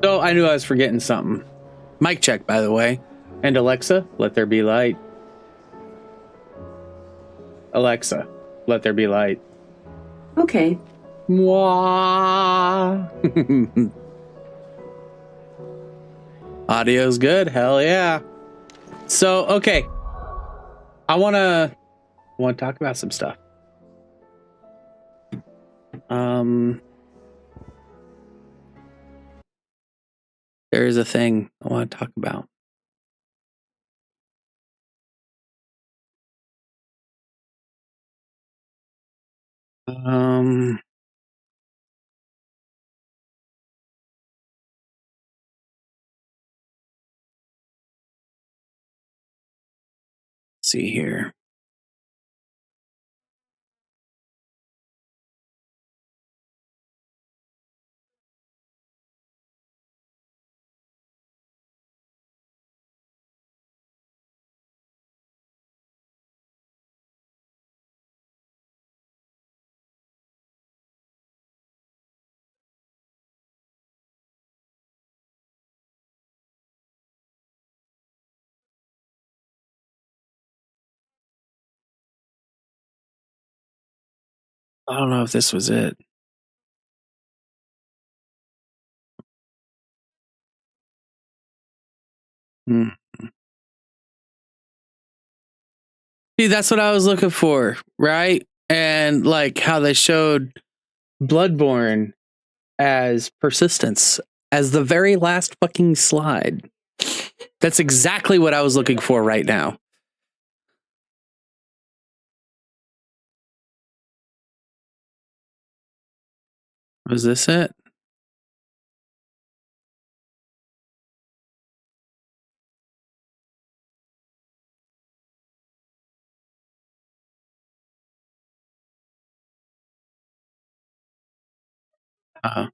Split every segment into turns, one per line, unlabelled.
So I knew I was forgetting something. Mic check, by the way. And Alexa, let there be light. Alexa, let there be light.
Okay.
Mwah. Audio's good. Hell yeah. So, okay. I want to talk about some stuff. There is a thing I want to talk about. See here. I don't know if this was it. See, that's what I was looking for, right? And like how they showed Bloodborne as persistence as the very last fucking slide. That's exactly what I was looking for right now. Was this it? Uh,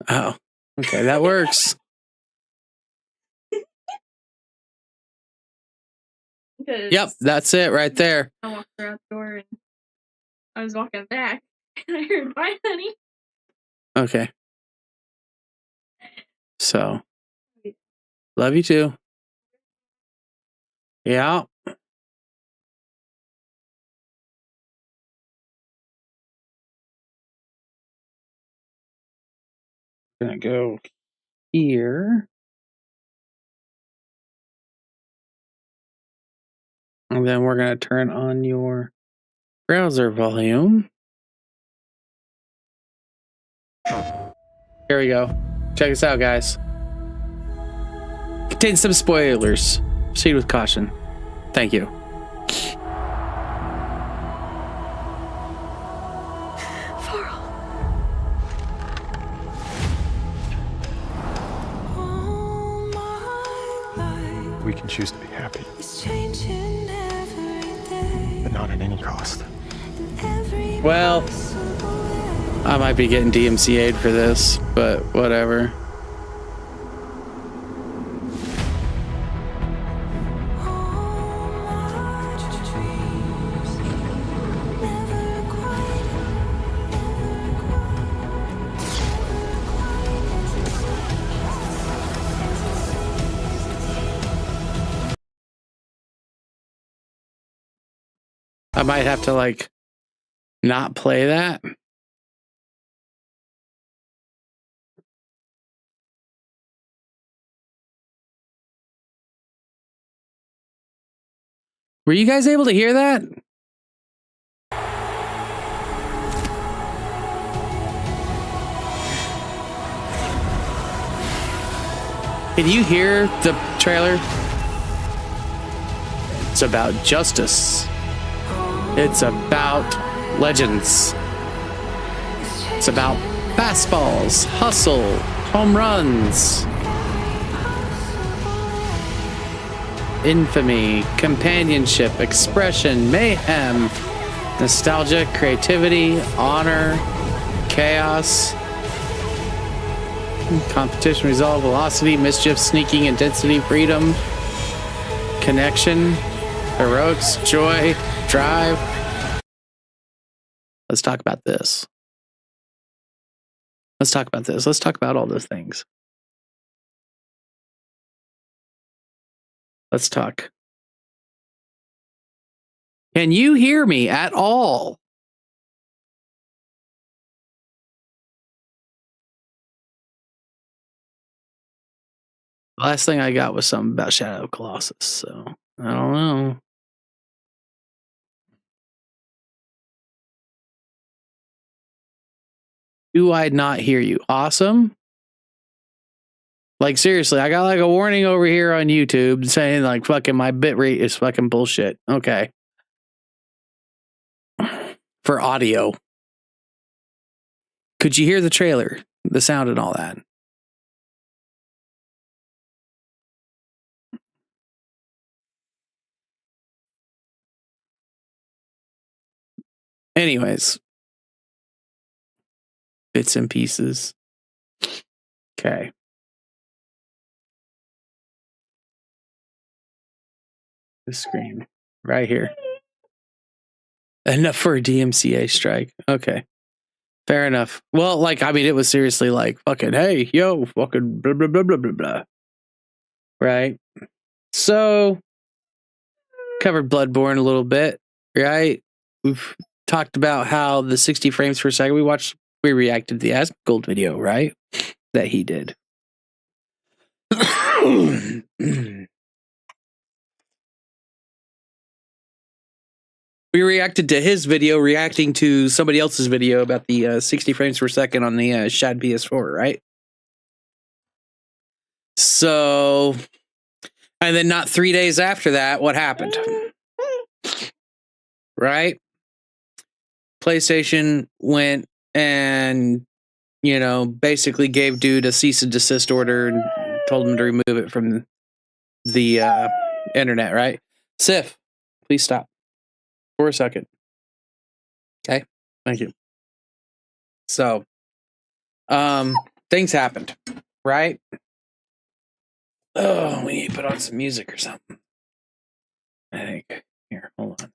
oh, okay, that works. Yep, that's it right there.
I walked her out the door and I was walking back and I heard, "Bye, honey."
Okay. So, love you too. Yeah. Gonna go here. And then we're gonna turn on your browser volume. Here we go. Check this out, guys. Contains some spoilers. Proceed with caution. Thank you.
We can choose to be happy, but not at any cost.
Well, I might be getting DMCA'd for this, but whatever. I might have to, like, not play that. Were you guys able to hear that? Can you hear the trailer? It's about justice. It's about legends. It's about fastballs, hustle, home runs, infamy, companionship, expression, mayhem, nostalgia, creativity, honor, chaos, competition, resolve, velocity, mischief, sneaking, intensity, freedom, connection, heroics, joy, drive. Let's talk about this. Let's talk about this. Let's talk about all those things. Let's talk. Can you hear me at all? Last thing I got was something about Shadow of Colossus, so I don't know. Do I not hear you? Awesome. Like, seriously, I got like a warning over here on YouTube saying like fucking my bitrate is fucking bullshit. Okay. For audio. Could you hear the trailer? The sound and all that? Anyways. Bits and pieces. Okay. The screen. Right here. Enough for a DMCA strike. Okay. Fair enough. Well, like, I mean, it was seriously like, fucking, hey, yo, fucking blah, blah, blah, blah, blah, blah. Right? So, covered Bloodborne a little bit, right? We've talked about how the 60 frames per second we reacted to the Asgold video, right? That he did. We reacted to his video, reacting to somebody else's video about the 60 frames per second on the Shad PS4, right? So, and then not 3 days after that, what happened? Right? PlayStation went and, you know, basically gave dude a cease and desist order and told him to remove it from the internet, right? Sif, please stop. for a second. Okay, thank you. So, things happened, right? Oh, we need to put on some music or something. I think. Here, hold on.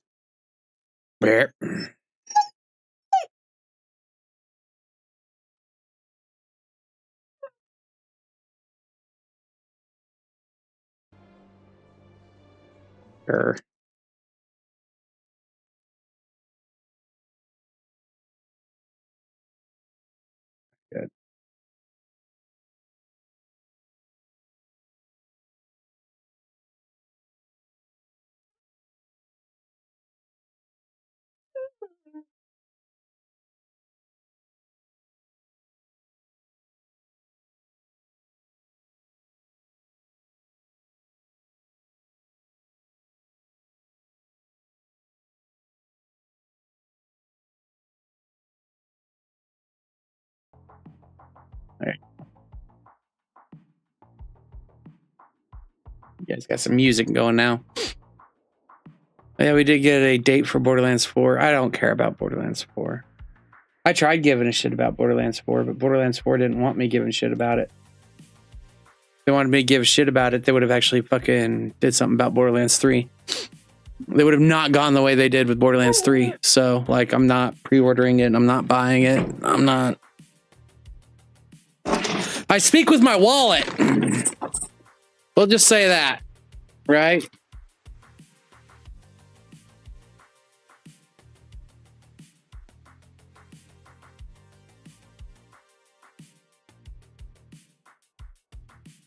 There. Sure. Good. All right. You guys got some music going now. Yeah, we did get a date for Borderlands 4. I don't care about Borderlands 4. I tried giving a shit about Borderlands 4, but Borderlands 4 didn't want me giving shit about it. If they wanted me to give a shit about it, they would have actually fucking did something about Borderlands 3. They would have not gone the way they did with Borderlands 3. So, like, I'm not pre-ordering it. I'm not buying it. I'm not... I speak with my wallet. We'll just say that, right?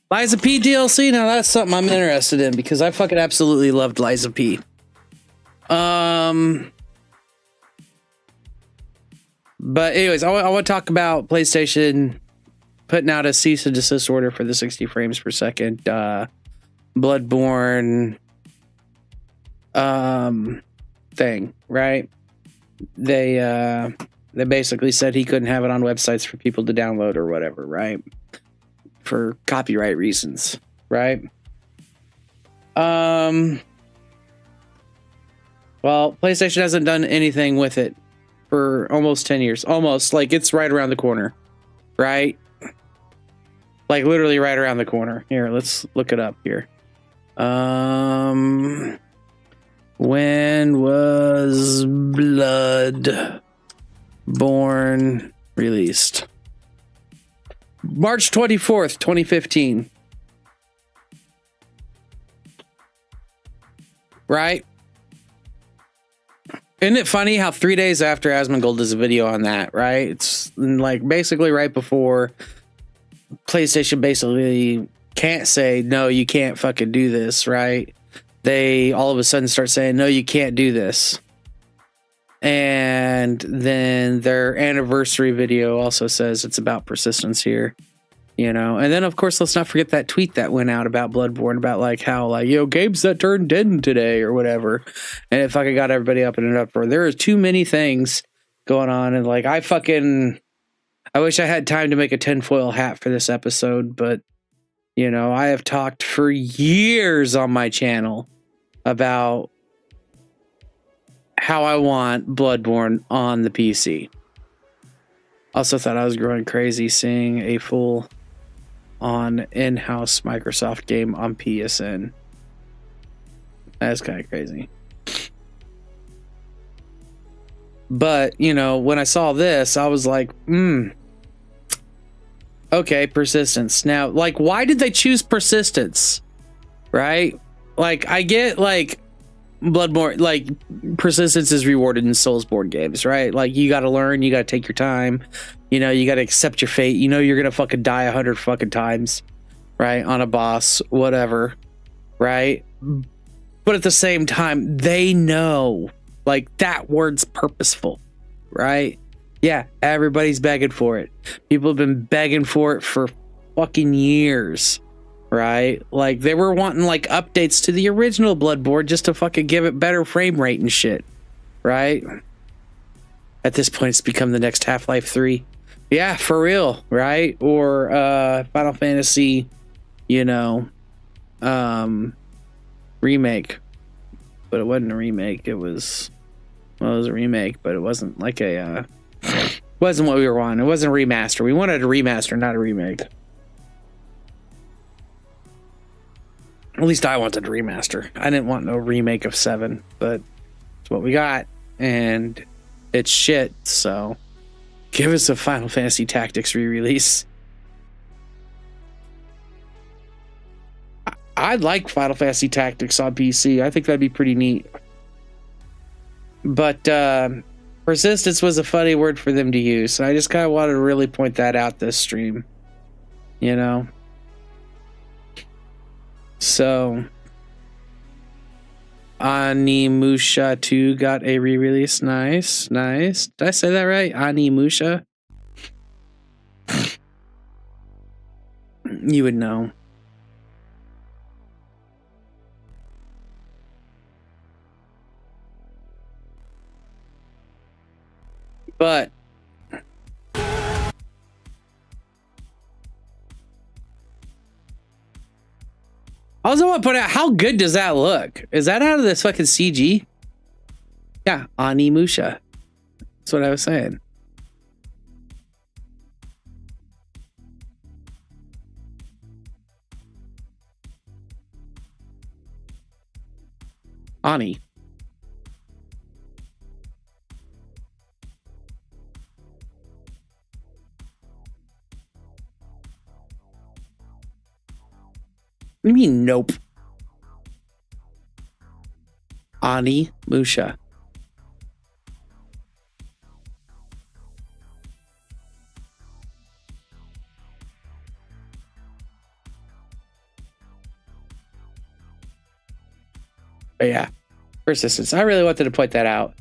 Liza P DLC, now that's something I'm interested in because I fucking absolutely loved Liza P. But anyways, I want to talk about PlayStation putting out a cease and desist order for the 60 frames per second Bloodborne thing, right? They basically said he couldn't have it on websites for people to download or whatever, right? For copyright reasons, right? Well, PlayStation hasn't done anything with it for almost 10 years. Almost, like it's right around the corner, right? Like literally right around the corner. Here, let's look it up here. When was Bloodborne released? March 24th, 2015. Right? Isn't it funny how 3 days after Asmongold does a video on that, right? It's like basically right before PlayStation basically can't say, no, you can't fucking do this, right? They all of a sudden start saying, no, you can't do this. And then their anniversary video also says it's about persistence here, you know. And then, of course, let's not forget that tweet that went out about Bloodborne, about like how, like, you know, games that turned dead today or whatever. And it fucking got everybody up in an uproar. There are too many things going on. And like, I wish I had time to make a tinfoil hat for this episode, but, you know, I have talked for years on my channel about how I want Bloodborne on the PC. Also thought I was growing crazy seeing a full on in-house Microsoft game on PSN. That's kind of crazy. But, you know, when I saw this, I was like, okay, persistence. Now, like, why did they choose persistence? Right? Like, I get, like, Bloodborne, like, persistence is rewarded in Soulsborne games, right? Like, you gotta learn, you gotta take your time, you know, you gotta accept your fate, you know you're gonna fucking die 100 fucking times, right? On a boss, whatever, right? But at the same time, they know, like, that word's purposeful, right? Yeah, everybody's begging for it. People have been begging for it for fucking years. Right? Like, they were wanting, like, updates to the original Bloodborne just to fucking give it better frame rate and shit. Right? At this point, it's become the next Half-Life 3. Yeah, for real. Right? Or, Final Fantasy, you know, remake. But it wasn't a remake. It was Well, it was a remake, but it wasn't like a wasn't what we were wanting. It wasn't a remaster. We wanted a remaster, not a remake. At least I wanted a remaster. I didn't want no remake of 7, but it's what we got, and it's shit. So give us a Final Fantasy Tactics re-release. I'd like Final Fantasy Tactics on PC. I think that'd be pretty neat. But persistence was a funny word for them to use. And I just kind of wanted to really point that out this stream. You know? So, Animusha 2 got a re-release. Nice, nice. Did I say that right? Animusha? You would know. But I also want to point out, how good does that look? Is that out of this fucking CG? Yeah, Animusha. That's what I was saying. Ani. What do you mean, nope? Animusha. But yeah, persistence. I really wanted to point that out.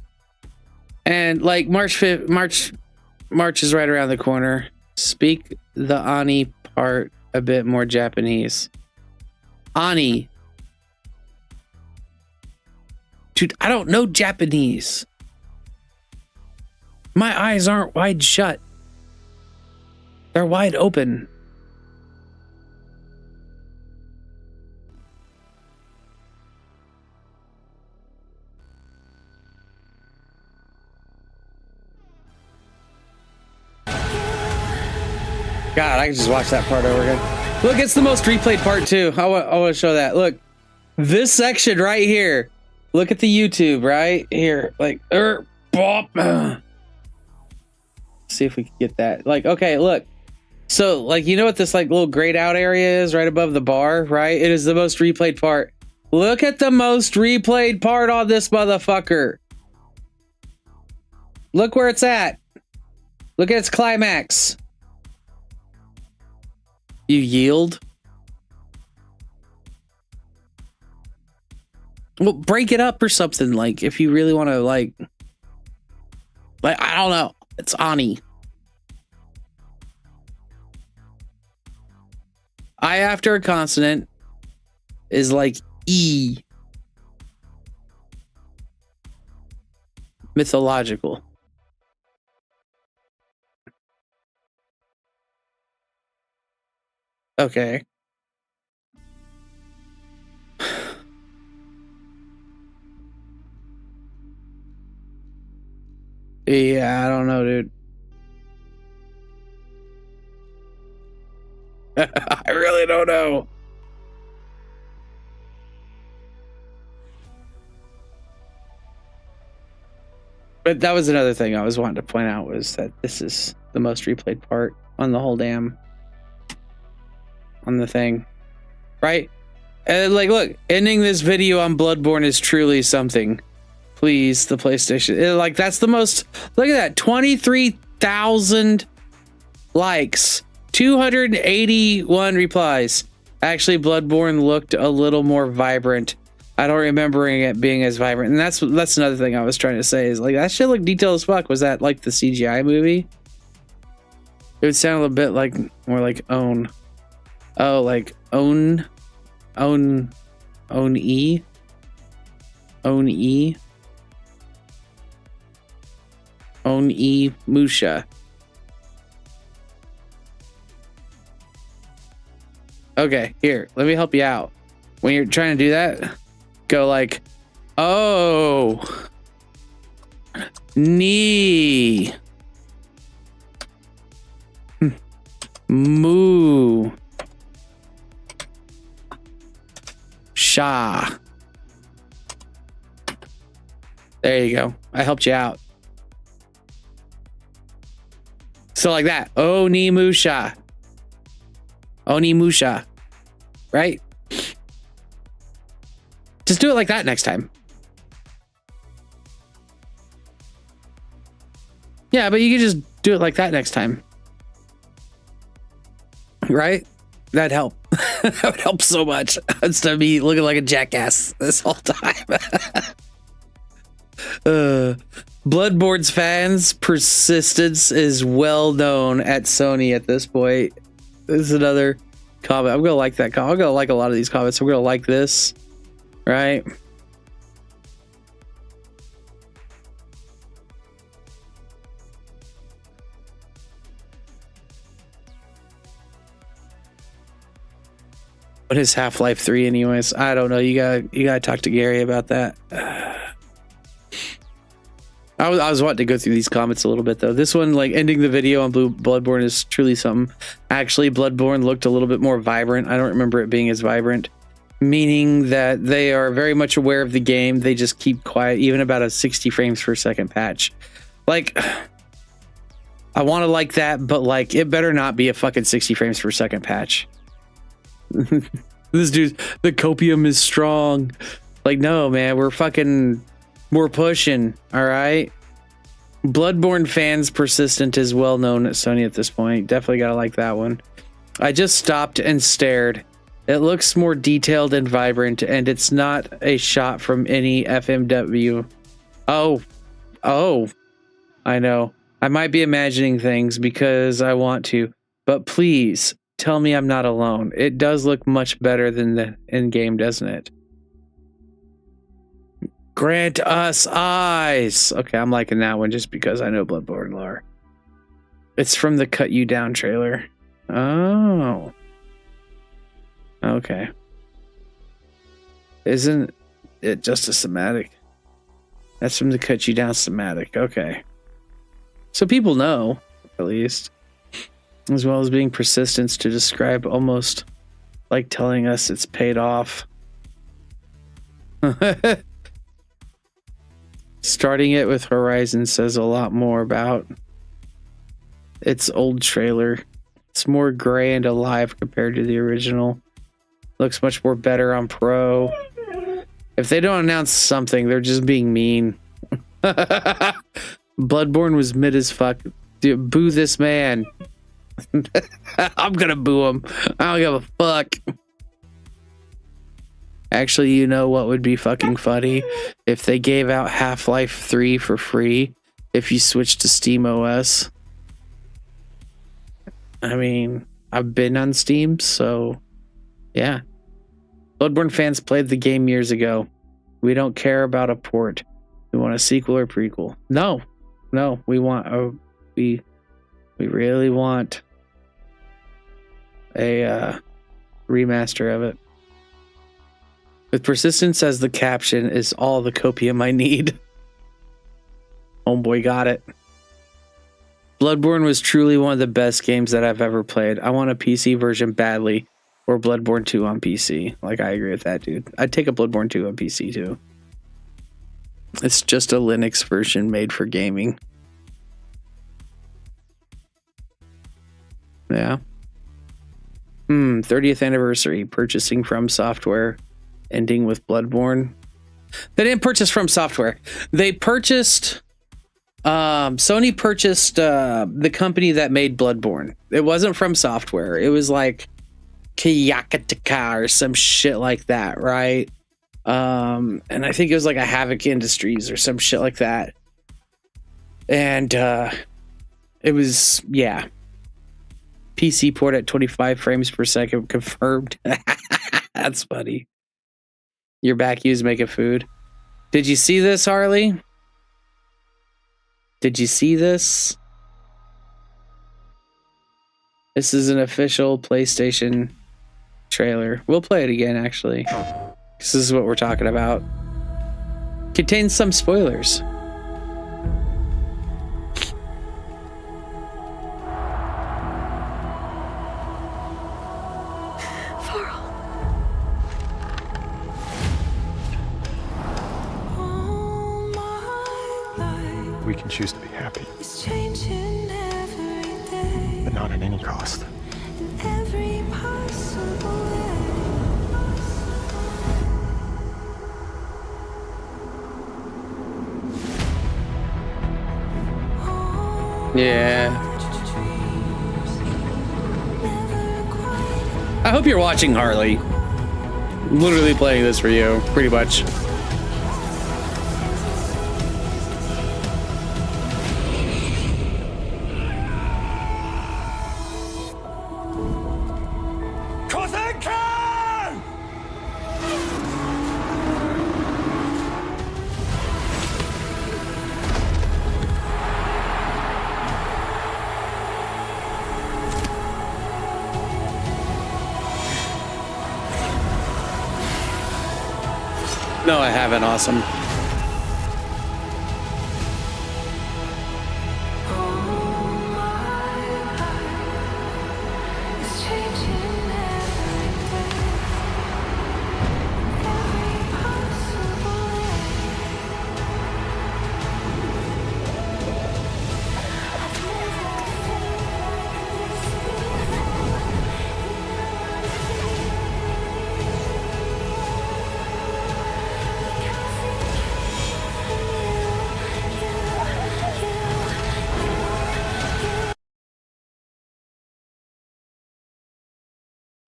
And like March is right around the corner. Speak the Ani part a bit more Japanese. Ani. Dude, I don't know Japanese. My eyes aren't wide shut. They're wide open. God, I can just watch that part over again. Look, it's the most replayed part too. I want to show that. Look, this section right here. Look at the YouTube right here. Like, bop. See if we can get that. Like, okay, look. So, like, you know what this like little grayed out area is right above the bar, right? It is the most replayed part. Look at the most replayed part on this motherfucker. Look where it's at. Look at its climax. You yield? Well, break it up or something, like, if you really want to, like, I don't know. It's Ani. I after a consonant is like E. Mythological. Okay. Yeah, I don't know, dude. I really don't know. But that was another thing I was wanting to point out, was that this is the most replayed part on the whole damn on the thing, right? And like, look, ending this video on Bloodborne is truly something. Please, the PlayStation. Like, that's the most. Look at that, 23,000 likes, 281 replies. Actually, Bloodborne looked a little more vibrant. I don't remember it being as vibrant, and that's another thing I was trying to say, is like, that shit looked detailed as fuck. Was that like the CGI movie? It would sound a little bit like more like Own. Oh, like Own E. Musha. Okay, here, let me help you out. When you're trying to do that, go like, oh. Ni. Mu. Sha. There you go. I helped you out. So like that. Onimusha. Onimusha. Right? Just do it like that next time. Yeah, but you can just do it like that next time. Right? That'd help. That would help so much. Instead of me looking like a jackass this whole time. Bloodborne's fans' persistence is well known at Sony at this point. This is another comment. I'm gonna like that comment. I'm gonna like a lot of these comments. I'm gonna like this, right? What is Half-Life 3 anyways? I don't know. You gotta talk to Gary about that. I was wanting to go through these comments a little bit though. This one, like ending the video on Bloodborne, is truly something. Actually, Bloodborne looked a little bit more vibrant. I don't remember it being as vibrant, meaning that they are very much aware of the game. They just keep quiet, even about a 60 frames per second patch. Like, I want to like that, but like, it better not be a fucking 60 frames per second patch. This dude, the copium is strong. Like, no, man, we're pushing. All right. Bloodborne fans persistent is well known at Sony at this point. Definitely gotta like that one. I just stopped and stared. It looks more detailed and vibrant, and it's not a shot from any FMW. Oh, I know. I might be imagining things because I want to, but please tell me I'm not alone. It does look much better than the in-game, doesn't it? Grant us eyes. Okay, I'm liking that one just because I know Bloodborne lore. It's from the Cut You Down trailer. Oh. Okay. Isn't it just a cinematic? That's from the Cut You Down cinematic. Okay. So people know, at least. As well as being persistence to describe almost like telling us it's paid off. Starting it with Horizon says a lot more about its old trailer. It's more gray and alive compared to the original. Looks much more better on Pro. If they don't announce something, they're just being mean. Bloodborne was mid as fuck. Dude, boo this man. I'm gonna boo him. I don't give a fuck. Actually, you know what would be fucking funny? If they gave out Half-Life 3 for free if you switch to Steam OS. I mean, I've been on Steam, so yeah. Bloodborne fans played the game years ago. We don't care about a port. We want a sequel or prequel. No, we want a we really want a remaster of it. With persistence as the caption is all the copium I need. Homeboy got it. Bloodborne was truly one of the best games that I've ever played. I want a PC version badly, or Bloodborne 2 on PC. Like, I agree with that, dude. I'd take a Bloodborne 2 on PC too. It's just a Linux version made for gaming. Yeah. 30th anniversary. Purchasing from software. Ending with Bloodborne. They didn't purchase from software. They purchased... Sony purchased the company that made Bloodborne. It wasn't from software. It was like Kiyakataka or some shit like that, right? And I think it was like a Havoc Industries or some shit like that. And it was, yeah. PC port at 25 frames per second confirmed. That's funny. You're back. You was making food. Did you see this, Harley? Did you see this? This is an official PlayStation trailer. We'll play it again, actually. This is what we're talking about. Contains some spoilers.
We can choose to be happy,
It's changing every day,
but not at any cost.
in every possible way.
Yeah. I hope you're watching, Harley. I'm literally playing this for you, pretty much. No, I haven't. Awesome.
It's changing every day, in every possible way.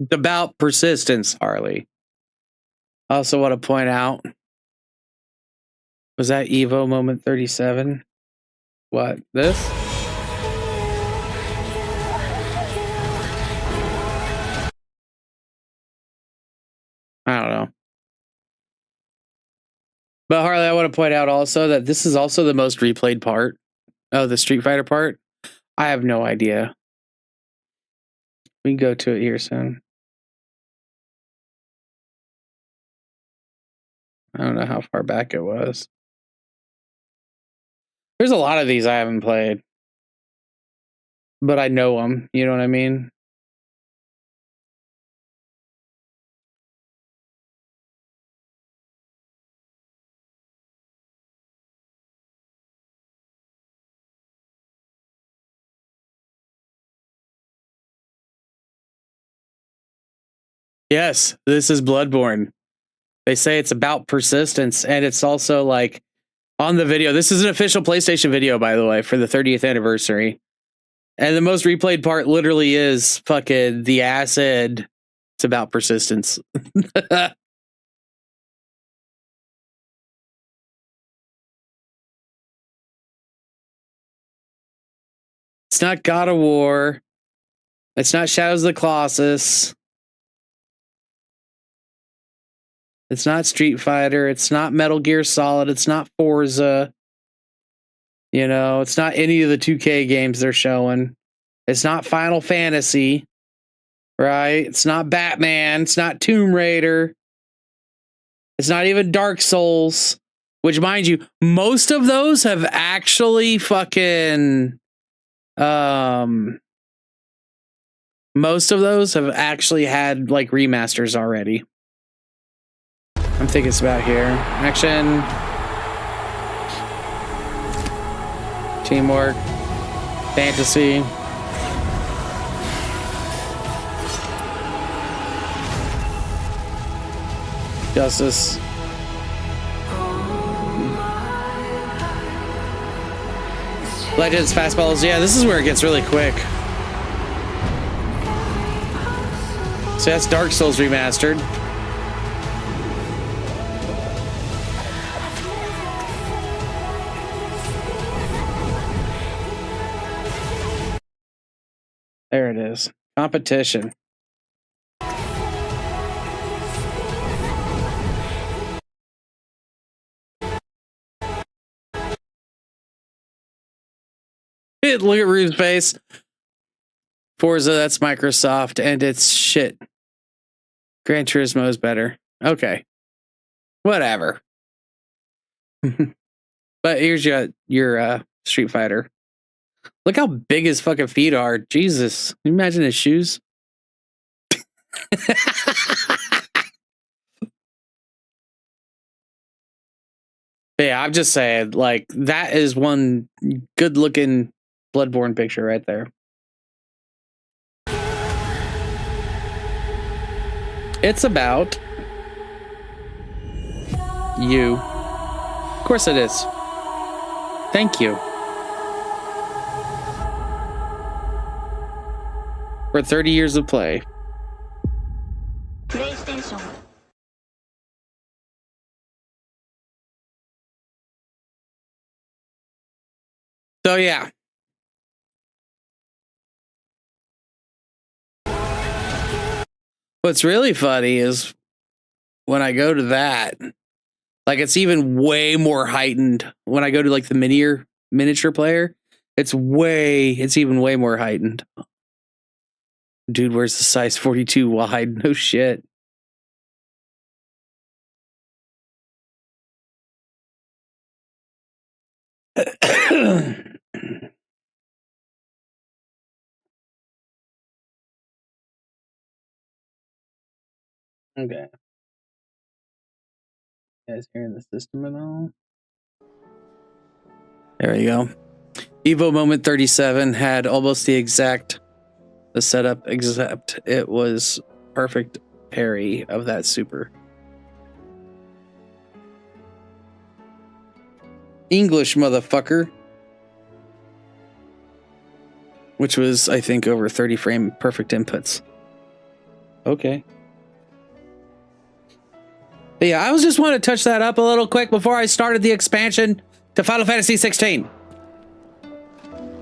It's about persistence, Harley. I also want to point out, was that Evo moment 37? What, this? I don't know. But Harley, I want to point out also that this is also the most replayed part of the Street Fighter part. I have no idea. We can go to it here soon. I don't know how far back it was. There's a lot of these I haven't played, but I know them. You know what I mean? Yes, this is Bloodborne. They say it's about persistence, and it's also like on the video. This is an official PlayStation video, by the way, for the 30th anniversary. And the most replayed part literally is fucking the acid. It's about persistence. It's not God of War. It's not Shadows of the Colossus. It's not Street Fighter. It's not Metal Gear Solid. It's not Forza. You know, it's not any of the 2K games they're showing. It's not Final Fantasy, right? It's not Batman. It's not Tomb Raider. It's not even Dark Souls, which, mind you, most of those have actually fucking... most of those have actually had, like, remasters already. I'm thinking it's about here. Action. Teamwork. Fantasy. Justice. Legends, Fastballs. Yeah, this is where it gets really quick. So that's Dark Souls remastered. There it is. Competition. Look at Rube's face. Forza, that's Microsoft, and it's shit. Gran Turismo is better. Okay. Whatever. But here's your Street Fighter. Look how big his fucking feet are. Jesus. Can you imagine his shoes? But yeah, I'm just saying, like, that is one good looking Bloodborne picture right there. It's about you. Of course it is. Thank you. For 30 years of play.
PlayStation.
So yeah. What's really funny is when I go to that, like it's even way more heightened. When I go to like the miniature player, it's even way more heightened. Dude, where's the size 42 wide? No shit. Okay. You guys hearing the system at all? There you go. Evo Moment 37 had almost the setup, except it was perfect parry of that super. English, motherfucker. Which was, I think, over 30 frame perfect inputs. Okay. But yeah, I was just wanting to touch that up a little quick before I started the expansion to Final Fantasy 16.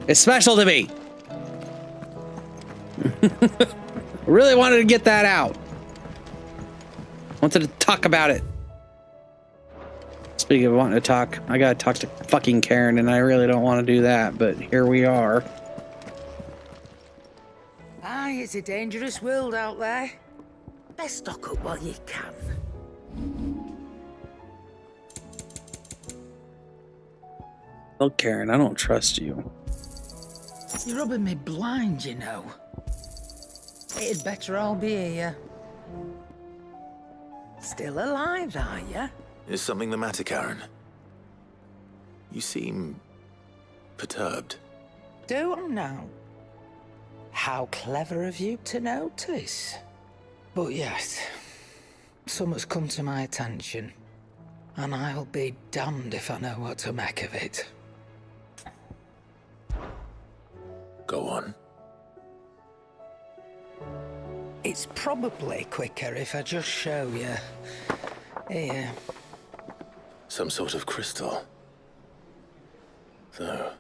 It's special to me. Really wanted to get that out. Wanted to talk about it. Speaking of wanting to talk, I gotta talk to fucking Karen, and I really don't want to do that, but here we are.
Aye, it's a dangerous world out there. Best stock up while you can.
Look, Karen, I don't trust you.
You're rubbing me blind, you know. It'd better all be here. Still alive, are you?
Is something the matter, Karen? You seem perturbed.
Don't know. How clever of you to notice. But yes, something's come to my attention, and I'll be damned if I know what to make of it.
Go on.
It's probably quicker if I just show you. Here.
Some sort of crystal. Though,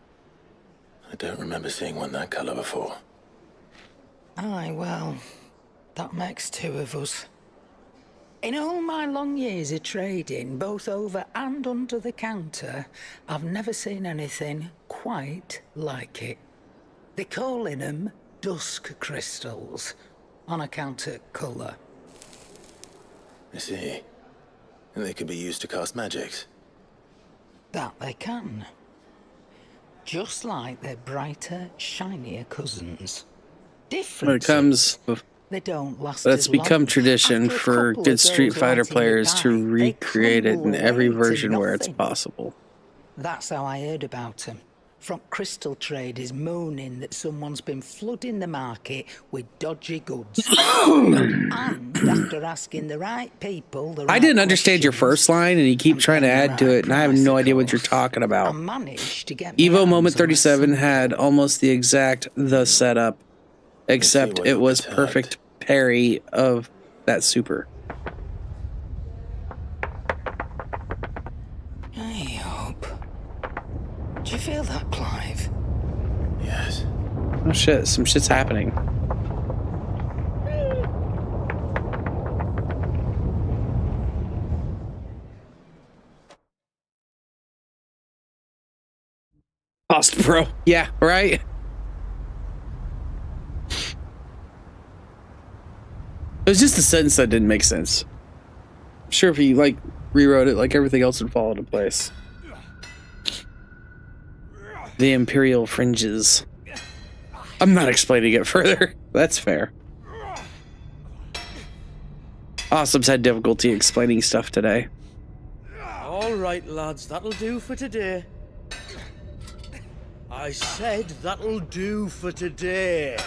I don't remember seeing one that color before.
Aye, well, that makes two of us. In all my long years of trading, both over and under the counter, I've never seen anything quite like it. They're calling them dusk crystals, on account of colour.
I see. And they could be used to cast magics.
That they can. Just like their brighter, shinier cousins. Different.
When it comes,
they don't last
but it's
as long.
become tradition
After a
for
couple
good
of
Street
those
Fighter
lighting
players to
goodbye, they
recreate it in
crumble
every
away to
version where it's
nothing.
possible.
That's how I heard about them. From crystal traders moaning that someone's been flooding the market with dodgy goods. And after asking the right people,
I didn't understand your first line, and you keep trying to add to it, and I have no idea what you're talking about.
I managed to get
Evo Moment 37 had almost the setup, except
why
it
you're
was
perturbed.
perfect parry of that super.
I hope. Do you feel that, Clive?
Yes.
Oh shit, some shit's happening. Lost, bro. Yeah, right? It was just a sentence that didn't make sense. I'm sure if you, like, rewrote it, like, everything else would fall into place. The Imperial Fringes. I'm not explaining it further. That's fair. Awesome's had difficulty explaining stuff today.
All
All right, lads, that'll do for today. I said that'll do for today.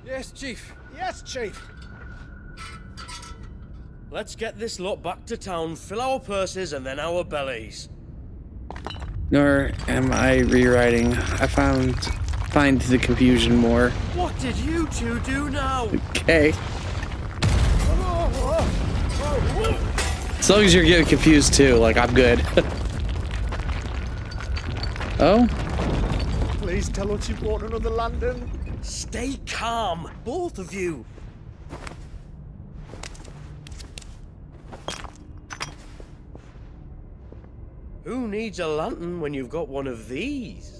Yes, Chief. Yes, Chief.
Let's get this lot back to town, fill our purses and then our bellies.
Nor am I rewriting. I find the confusion more.
What did you two do now?
Okay. As long as you're getting confused too, like I'm good. Oh?
Please tell us you've bought another lantern.
Stay calm, both of you. Who needs a lantern when you've got one of these?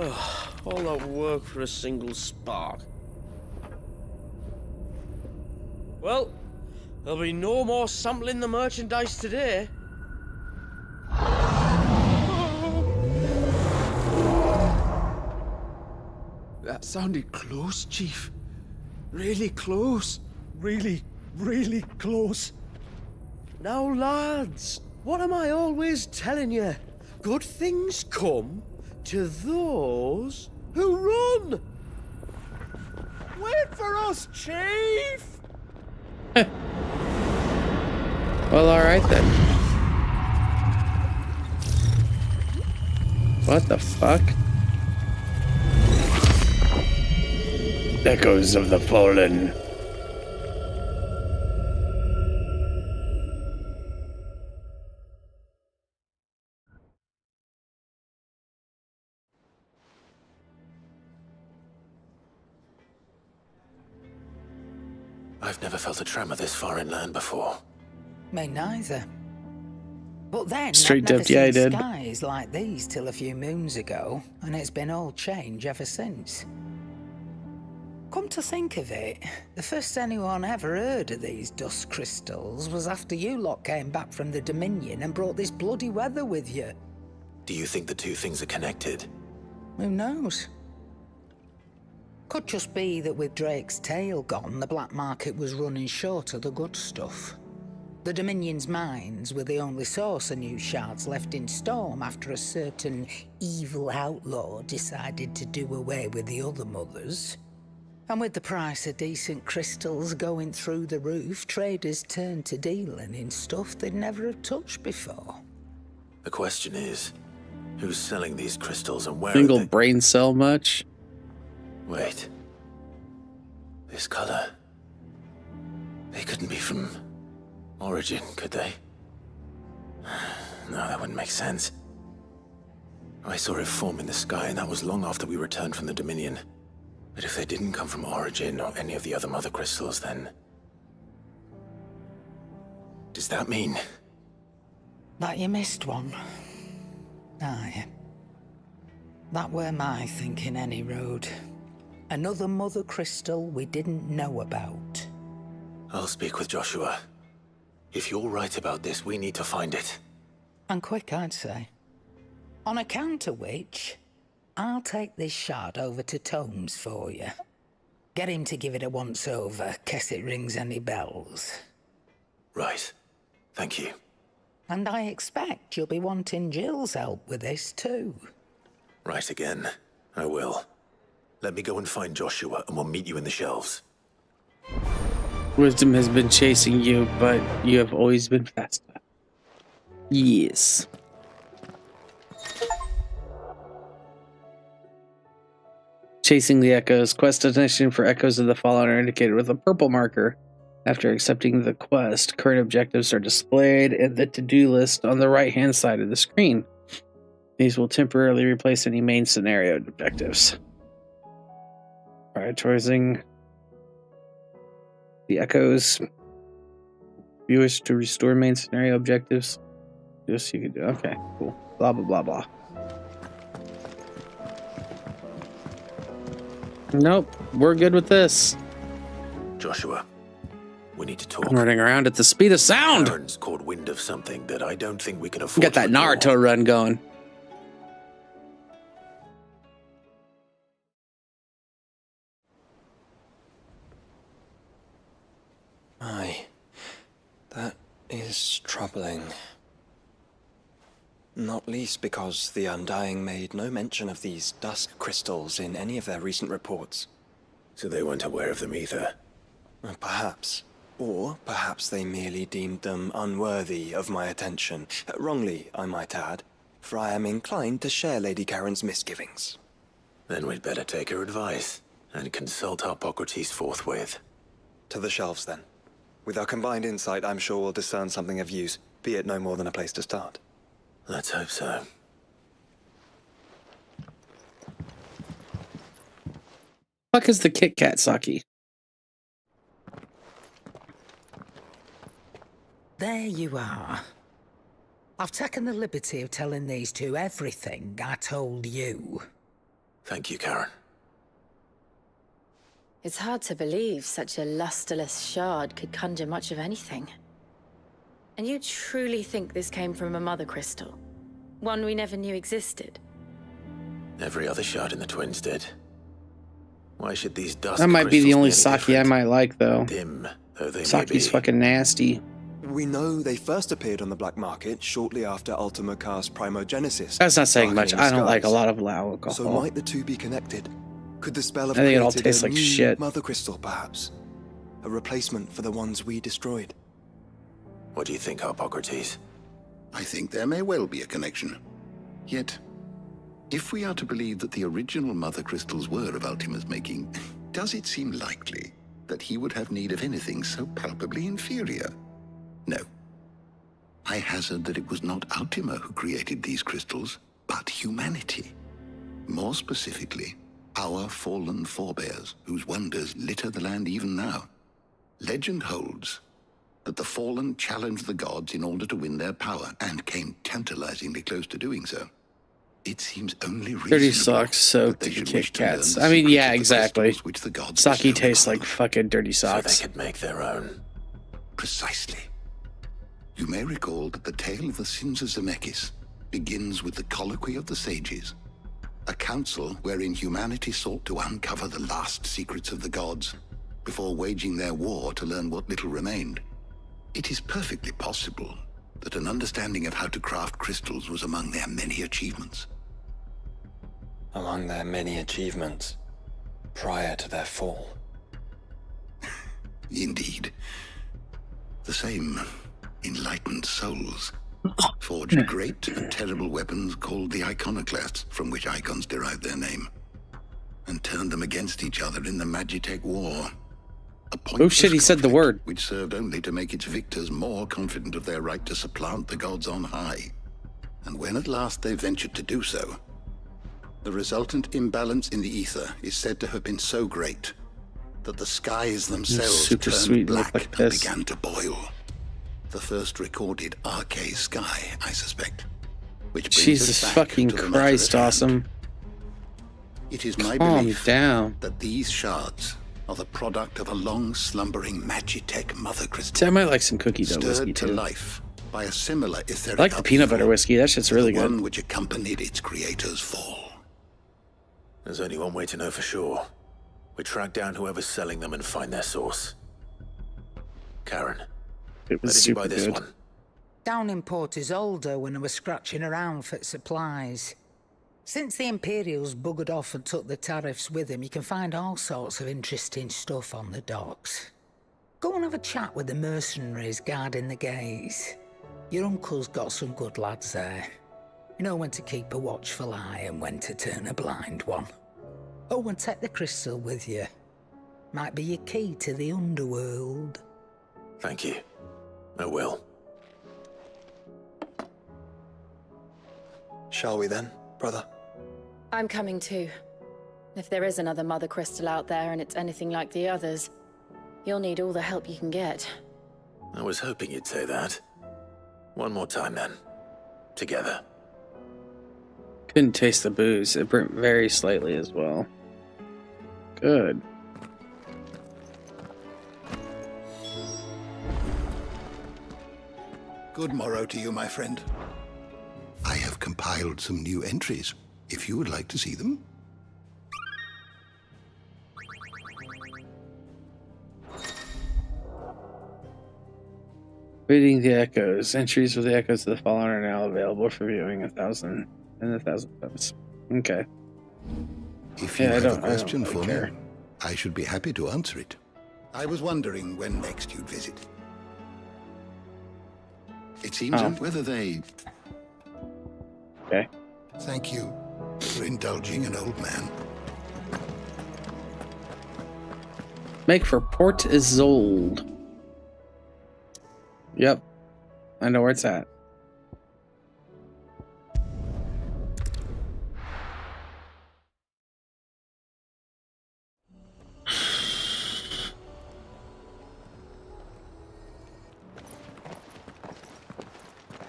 Oh, all that work for a single spark. Well, there'll be no more sampling the merchandise today.
That sounded close, Chief. Really close. Really, really close.
Now, lads, what am I always telling you? Good things come to those who run.
Wait for us, Chief!
Well, alright then. What the fuck? Echoes of the fallen.
I've never felt a tremor this far inland before.
Me neither. But then,
Straight
I'd never
dipped, yeah, I
seen
did.
skies like these till a few moons ago, and it's been all change ever since. Come to think of it, the first anyone ever heard of these dust crystals was after you lot came back from the Dominion and brought this bloody weather with you.
Do you think the two things are connected?
Who knows? Could just be that with Drake's tail gone, the black market was running short of the good stuff. The Dominion's mines were the only source of new shards left in Storm after a certain evil outlaw decided to do away with the other mothers. And with the price of decent crystals going through the roof, traders turned to dealing in stuff they'd never have touched before.
The question is, who's selling these crystals and where
Single
are they?
brain cell much?
Wait. This color. They couldn't be from Origin, could they? No, that wouldn't make sense. I saw it form in the sky, and that was long after we returned from the Dominion. But if they didn't come from Origin or any of the other mother crystals, then... does that mean...
That you missed one? Aye. That were my thinking, any road. Another mother crystal we didn't know about.
I'll speak with Joshua. If you're right about this, we need to find it.
And quick, I'd say. On account of which, I'll take this shard over to Tomes for you. Get him to give it a once-over, case it rings any bells.
Right. Thank you.
And I expect you'll be wanting Jill's help with this too.
Right again. I will. Let me go and find Joshua, and we'll meet you in the shelves.
Wisdom has been chasing you, but you have always been faster. Yes. Chasing the Echoes. Quest destination for Echoes of the Fallen are indicated with a purple marker. After accepting the quest, current objectives are displayed in the to-do list on the right-hand side of the screen. These will temporarily replace any main scenario objectives. Prioritizing the Echoes. If you wish to restore main scenario objectives, yes, you can do. Okay, cool. Blah, blah, blah, blah. Nope, we're good with this.
Joshua, We need to talk.
I'm running around at the speed of sound.
Karen's caught wind of something that I don't think we can
We
afford.
got that
to ignore.
Naruto run going.
Aye, that is troubling. Not least because the Undying made no mention of these dusk crystals in any of their recent reports.
So they weren't aware of them either.
Perhaps. Or perhaps they merely deemed them unworthy of my attention. Wrongly, I might add, for I am inclined to share Lady Karen's misgivings.
Then we'd better take her advice and consult Hippocrates forthwith.
To the shelves, then. With our combined insight, I'm sure we'll discern something of use, be it no more than a place to start.
Let's hope so.
Fuck is the Kit Kat Saki?
There you are. I've taken the liberty of telling these two everything I told you.
Thank you, Karen.
It's hard to believe such a lusterless shard could conjure much of anything. And you truly think this came from a mother crystal? One we never knew existed?
Every other shard in the twins did. Why should these dust
That might be the
crystals
only
any
Saki I
different?
might like, though.
Dim though they
Saki's
may be.
fucking nasty.
We know they first appeared on the black market shortly after Ultima Car's primogenesis.
That's not saying much.
darkening
I don't like a
skies.
lot of alcohol.
So might the two be connected? Could the spell have
I think it all
created
tastes
a
like
new
shit.
mother crystal, perhaps? A replacement for the ones we destroyed?
What do you think, Hippocrates?
I think there may well be a connection. Yet, if we are to believe that the original mother crystals were of Ultima's making, does it seem likely that he would have need of anything so palpably inferior? No. I hazard that it was not Ultima who created these crystals, but humanity. More specifically, our fallen forebears, whose wonders litter the land even now. Legend holds that the fallen challenged the gods in order to win their power, and came tantalizingly close to doing so. It seems only reasonable
Dirty socks soaked
that they
in
should
Kit
wish to learn
Kats.
the
I mean,
secrets
yeah,
of the
exactly.
crystals which the gods
Saki
bestowed
tastes
upon
like
them.
fucking dirty
So they
socks.
could make their own.
Precisely. You may recall that the tale of the sins of Zemeckis begins with the colloquy of the sages, a council wherein humanity sought to uncover the last secrets of the gods before waging their war to learn what little remained. It is perfectly possible that an understanding of how to craft crystals was among their many achievements.
Among their many achievements, prior to their fall.
Indeed. The same enlightened souls forged great and terrible weapons called the iconoclasts, from which icons derive their name, and turned them against each other in the Magitech War. A pointless
shit, he said the
conflict
word.
which served only to make its victors more confident of their right to supplant the gods on high. And when at last they ventured to do so, the resultant imbalance in the ether is said to have been so great that the skies themselves
super
turned
sweet and look
black
like
and
this.
began to boil. The first recorded arcade sky, I suspect. Which brings
Jesus
us back
fucking
to the matter
Christ,
at hand.
awesome.
It is my
Calm
belief
down.
that these shards are the product of a long slumbering Magitech mother
See,
crystal,
I might like some cookie dough whiskey
stirred to
too.
life by a similar
I
etheric
like the peanut butter
upheaval
whiskey. That shit's
to
really
the
good.
one which accompanied its creator's fall.
There's only one way to know for sure. We track down whoever's selling them and find their source. Karen,
It
where
was
did you buy
super
this
good.
one?
Down in Port Isolde when I was scratching around for supplies. Since the Imperials buggered off and took the tariffs with them, you can find all sorts of interesting stuff on the docks. Go and have a chat with the mercenaries guarding the gates. Your uncle's got some good lads there. You know when to keep a watchful eye and when to turn a blind one. Oh, and take the crystal with you. Might be your key to the underworld.
Thank you. I will.
Shall we then, brother?
I'm coming too. If there is another mother crystal out there and it's anything like the others, you'll need all the help you can get.
I was hoping you'd say that. One more time then. Together.
Couldn't taste the booze. It burnt very slightly as well. Good.
Good morrow to you, my friend. I have compiled some new entries, if you would like to see them.
Reading the echoes. Entries with the echoes of the fallen are now available for viewing 1,000 times. Okay.
If you
Yeah, I
have
don't
a question
really
for
care.
me, I should be happy to answer it. I was wondering when next you'd visit. It seems whether they...
Okay.
Thank you for indulging an old man.
Make for Port Isolde. Yep. I know where it's at.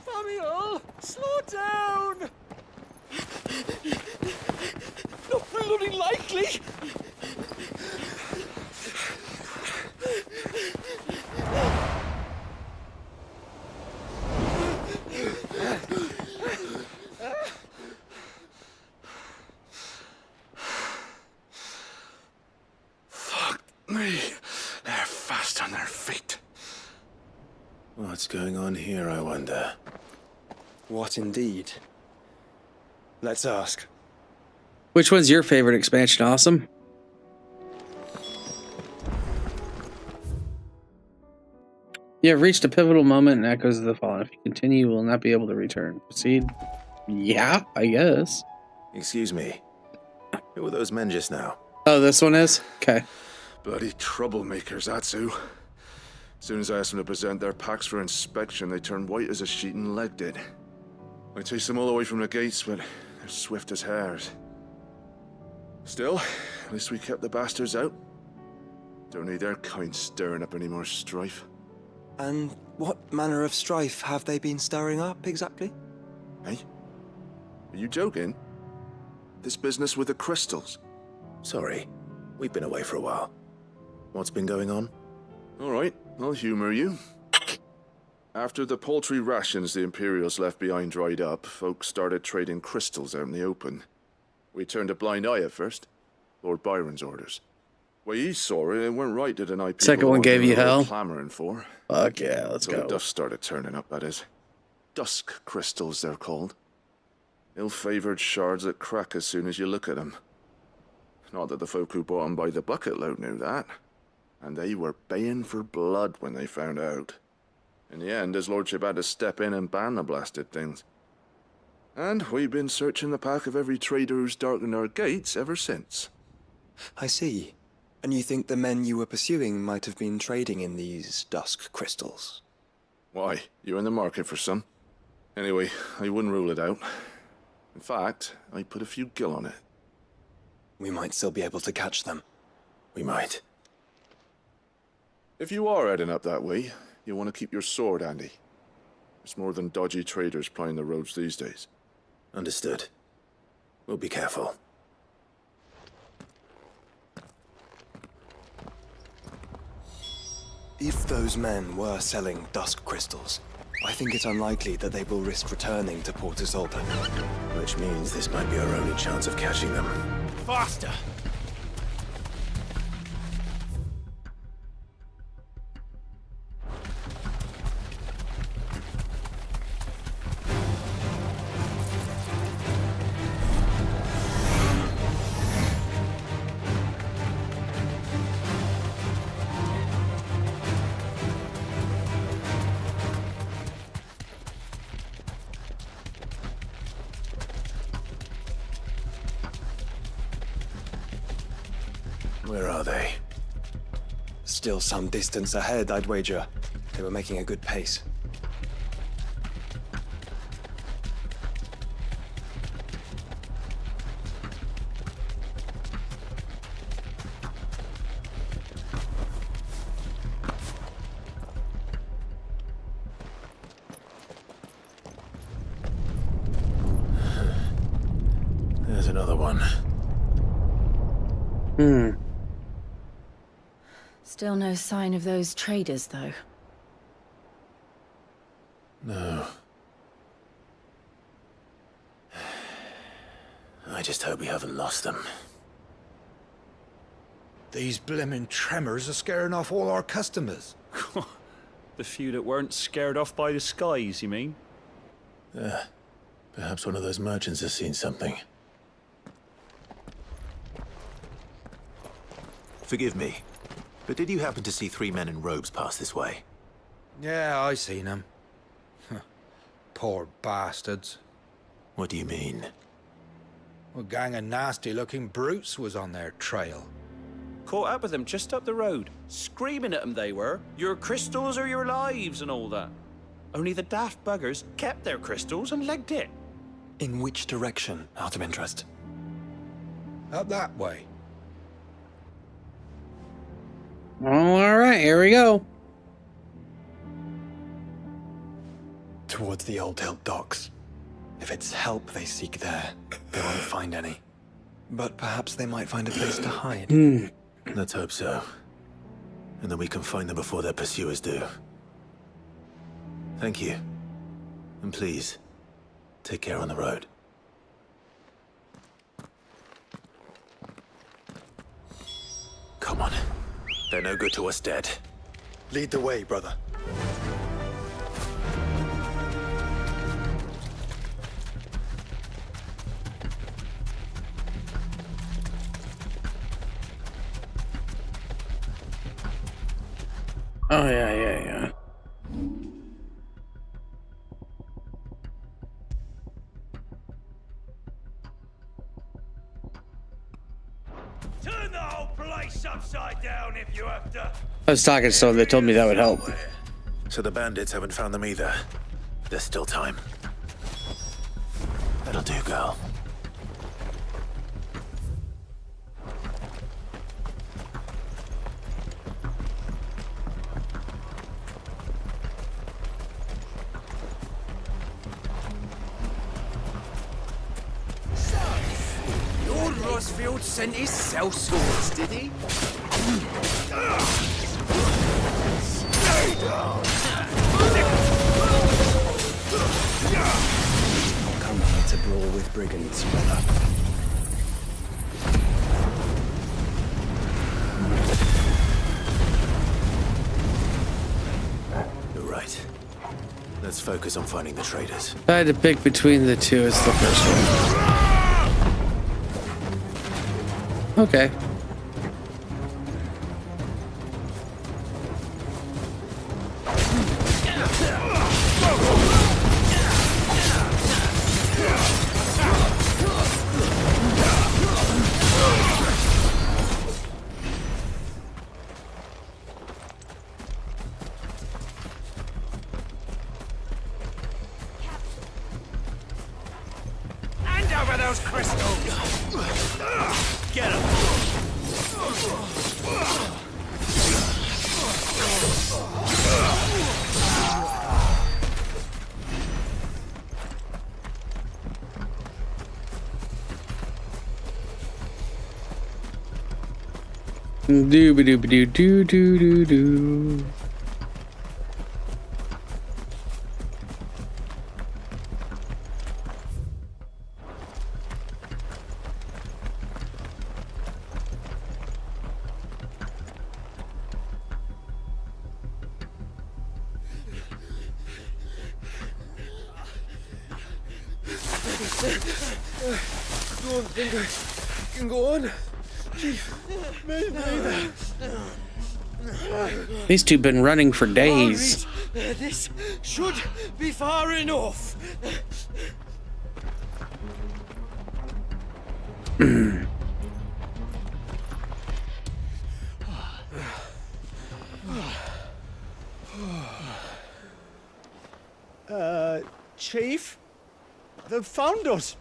Samuel, slow down! Not bloody likely!
Fuck me. They're fast on their feet. What's going on here, I wonder?
What indeed? Let's ask.
Which one's your favorite expansion, Awesome? You have reached a pivotal moment in Echoes of the Fallen. If you continue, you will not be able to return. Proceed? Yeah, I guess.
Excuse me. Who were those men just now?
Oh, this one is? Okay.
Bloody troublemakers, that's who. As soon as I asked them to present their packs for inspection, they turned white as a sheet and legged it. I chased them all away from the gates, but they're swift as hares. Still, at least we kept the bastards out. Don't need their kind stirring up any more strife.
And what manner of strife have they been stirring up, exactly?
Hey? Are you joking? This business with the crystals?
Sorry, we've been away for a while. What's been going on?
All right, I'll humor you. After the paltry rations the Imperials left behind dried up, folks started trading crystals out in the open. We turned a blind eye at first. Lord Byron's orders. Way he saw it, it weren't right to deny people
Second one gave you hell?
clamoring for.
Fuck yeah, let's
So
go.
Dust started turning up, that is. Dusk crystals, they're called. Ill-favored shards that crack as soon as you look at them. Not that the folk who bought them by the bucket load knew that. And they were baying for blood when they found out. In the end, his lordship had to step in and ban the blasted things. And we've been searching the pack of every trader who's darkened our gates ever since.
I see. And you think the men you were pursuing might have been trading in these dusk crystals?
Why? You in the market for some? Anyway, I wouldn't rule it out. In fact, I'd put a few gil on it.
We might still be able to catch them.
We might.
If you are heading up that way, you'll want to keep your sword handy. There's more than dodgy traders plying the roads these days.
Understood. We'll be careful.
If those men were selling dusk crystals, I think it's unlikely that they will risk returning to Port Isolde.
Which means this might be our only chance of catching them.
Faster!
Where are they?
Still some distance ahead, I'd wager. They were making a good pace.
There's another one.
Still no sign of those traders, though.
No. I just hope we haven't lost them.
These blimmin' tremors are scaring off all our customers.
The few that weren't scared off by the skies, you mean?
Perhaps one of those merchants has seen something. Forgive me, but did you happen to see 3 men in robes pass this way?
Yeah, I seen them. Poor bastards.
What do you mean?
A gang of nasty-looking brutes was on their trail.
Caught up with them just up the road, screaming at them they were. Your crystals are your lives and all that. Only the daft buggers kept their crystals and legged it.
In which direction, out of interest?
Up that way.
All right, here we go.
Towards the Old Hill docks. If it's help they seek there, they won't find any. But perhaps they might find a place to hide.
Let's hope so. And then we can find them before their pursuers do. Thank you. And please, take care on the road. Come on. They're no good to us dead.
Lead the way, brother.
Oh, yeah.
Turn the whole place upside down if you have to.
I was talking to someone that told me that would help.
So the bandits haven't found them either. There's still time. That'll do, girl.
Lord Rosfield sent his sellswords, did he? Stay down!
Come here to brawl with brigands, brother.
You're right. Let's focus on finding the traders.
If I had to pick between the two, it's the first one. Okay.
Hand over those crystals! Get him!
Dooby dooby doo doo doo doo doo.
Don't think I can go on. Chief, neither.
These two been running for days.
This should be far enough. Chief? They've found us.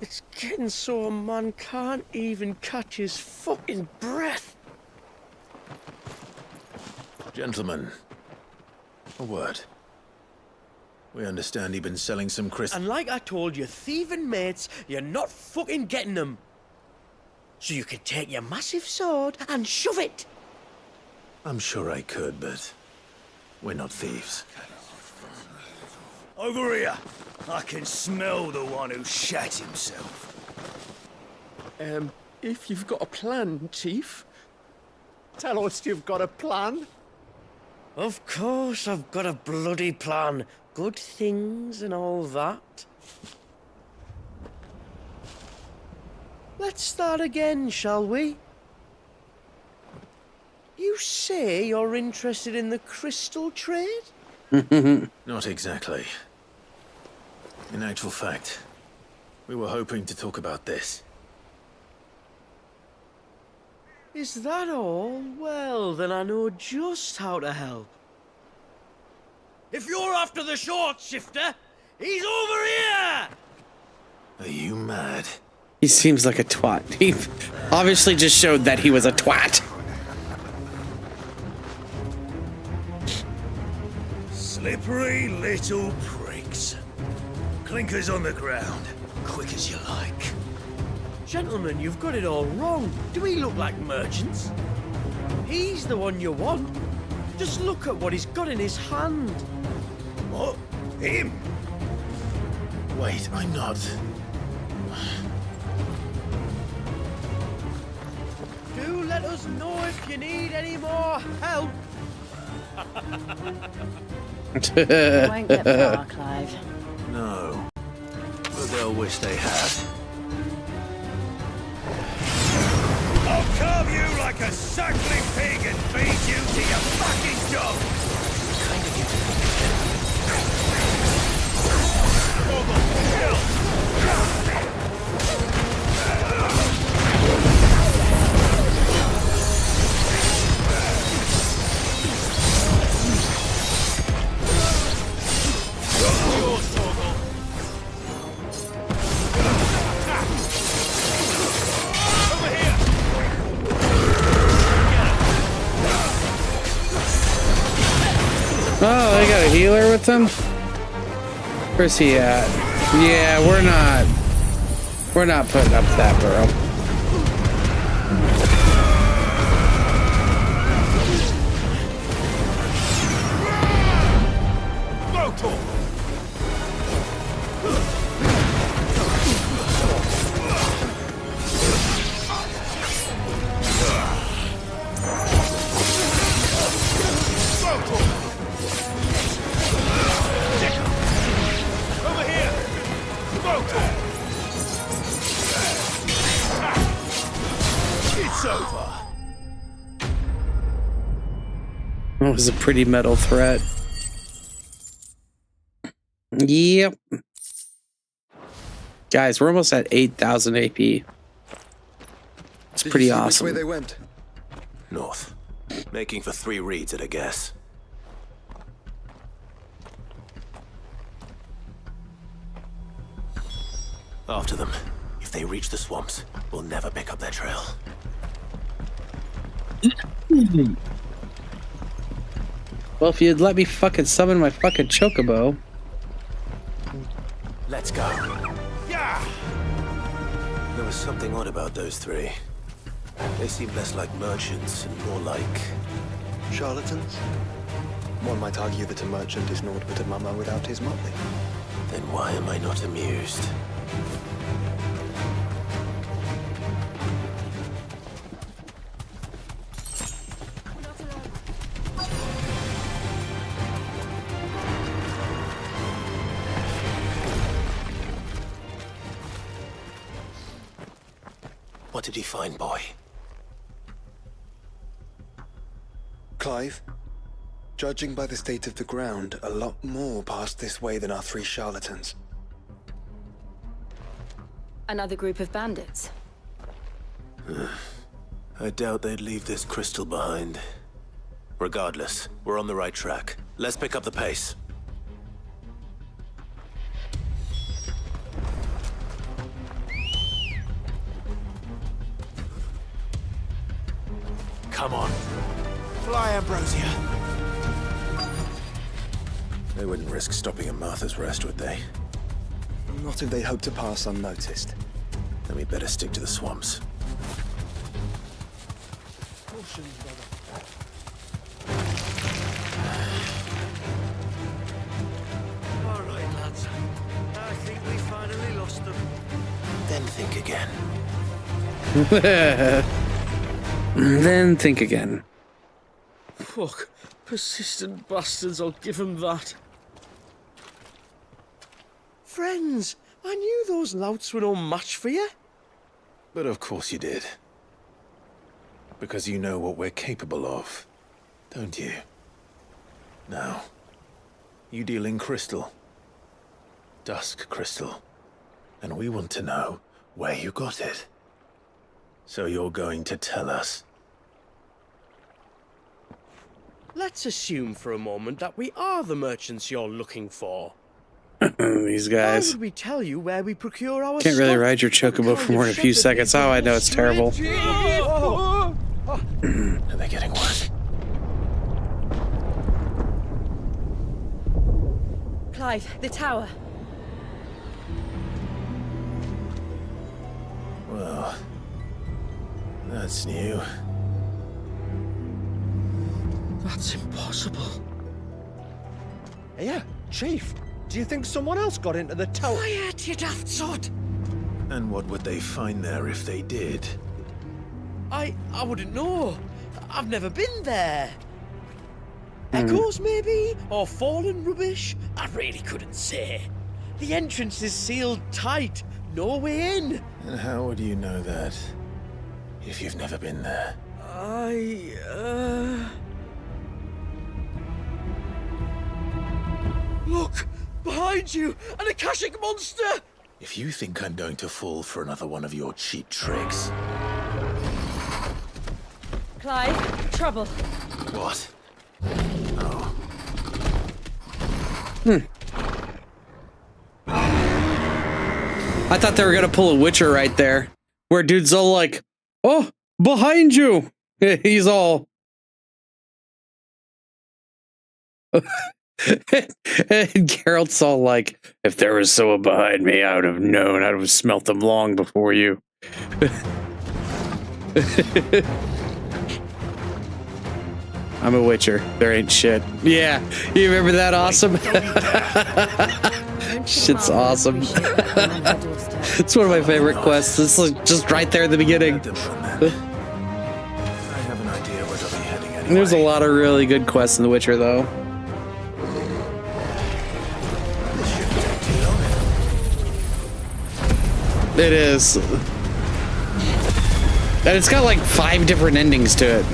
It's getting so a man can't even catch his fucking breath.
Gentlemen, a word. We understand you've been selling some crystals.
And like I told your thieving mates, you're not fucking getting them. So you could take your massive sword and shove it.
I'm sure I could, but We're not thieves.
Over here! I can smell the one who shat himself.
If you've got a plan, Chief, tell us you've got a plan. Of course I've got a bloody plan. Good things and all that. Let's start again, shall we? You say you're interested in the crystal trade?
Not exactly. In actual fact, we were hoping to talk about this.
Is that all? Well, then I know just how to help. If you're after the short shifter, he's over here!
Are you mad?
He seems like a twat. He obviously just showed that he was a twat.
Slippery little pricks. Clinkers on the ground, quick as you like.
Gentlemen, you've got it all wrong. Do we look like merchants? He's the one you want. Just look at what he's got in his hand.
What? Him?
Wait, I'm not.
Do let us know if you need any more help.
Won't get far, Clive.
No. But they'll wish they had.
I'll carve you like a suckling pig and feed you to your fucking dog!
Oh, they got a healer with them? Where's he at? Yeah, we're not putting up that, bro. That was a pretty metal threat. Yep. Guys, we're almost at 8,000 AP. It's pretty awesome.
Which way they went?
North. Making for 3 reads at a guess. After them. If they reach the swamps, we'll never pick up their trail.
Well, if you'd let me fucking summon my fucking chocobo.
Let's go. Yeah. There was something odd about those 3. They seemed less like merchants and more like...
charlatans? One might argue that a merchant is naught but a mummer without his motley.
Then why am I not amused? What did he find, boy?
Clive, judging by the state of the ground, a lot more passed this way than our 3 charlatans.
Another group of bandits.
I doubt they'd leave this crystal behind. Regardless, we're on the right track. Let's pick up the pace. Come on.
Fly, Ambrosia.
They wouldn't risk stopping at Martha's Rest, would they?
Not if they hope to pass unnoticed.
Then we better stick to the swamps. again.
Then think again.
Fuck. Persistent bastards, I'll give them that. Friends, I knew those louts were no match for you.
But of course you did. Because you know what we're capable of, don't you? Now, you deal in crystal. Dusk crystal. And we want to know where you got it. So you're going to tell us.
Let's assume for a moment that we are the merchants you're looking for.
These
Why
guys.
would we tell you where we procure our
Can't really
stock?
ride your chocobo for more than a few seconds. Oh, I know it's terrible.
Are they getting worse?
Clive, the tower.
Well, that's new.
That's impossible. Yeah, Chief. Do you think someone else got into the tower? Quiet, you daft sod!
And what would they find there if they did?
I wouldn't know. I've never been there. Echoes, maybe? Or fallen rubbish? I really couldn't say. The entrance is sealed tight. No way in.
And how would you know that if you've never been there?
Look! Behind you! An Akashic monster!
If you think I'm going to fall for another one of your cheap tricks...
Clive, trouble.
What? Oh.
I thought they were gonna pull a Witcher right there, where dude's all like, "Oh, behind you!" He's all, and Geralt's all like, "If there was someone behind me, I would have known. I'd have smelt them long before you." I'm a Witcher. There ain't shit. Yeah, you remember that? Awesome. Shit's awesome. It's one of my favorite quests. It's like just right there at the beginning.
I have an idea where they'll be heading anyway.
There's a lot of really good quests in The Witcher, though. It is. And it's got like 5 different endings to it.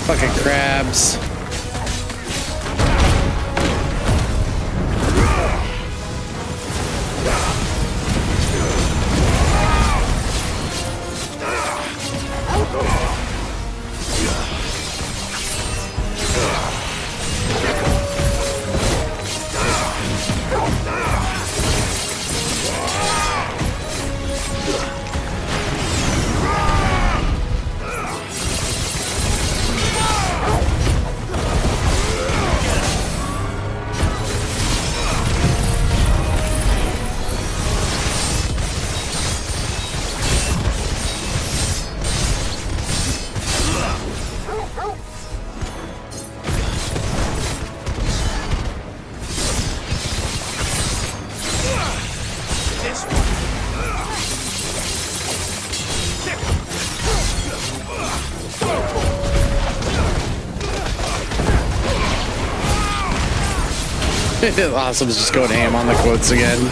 Fucking crabs. Awesome, just going ham on the quotes again.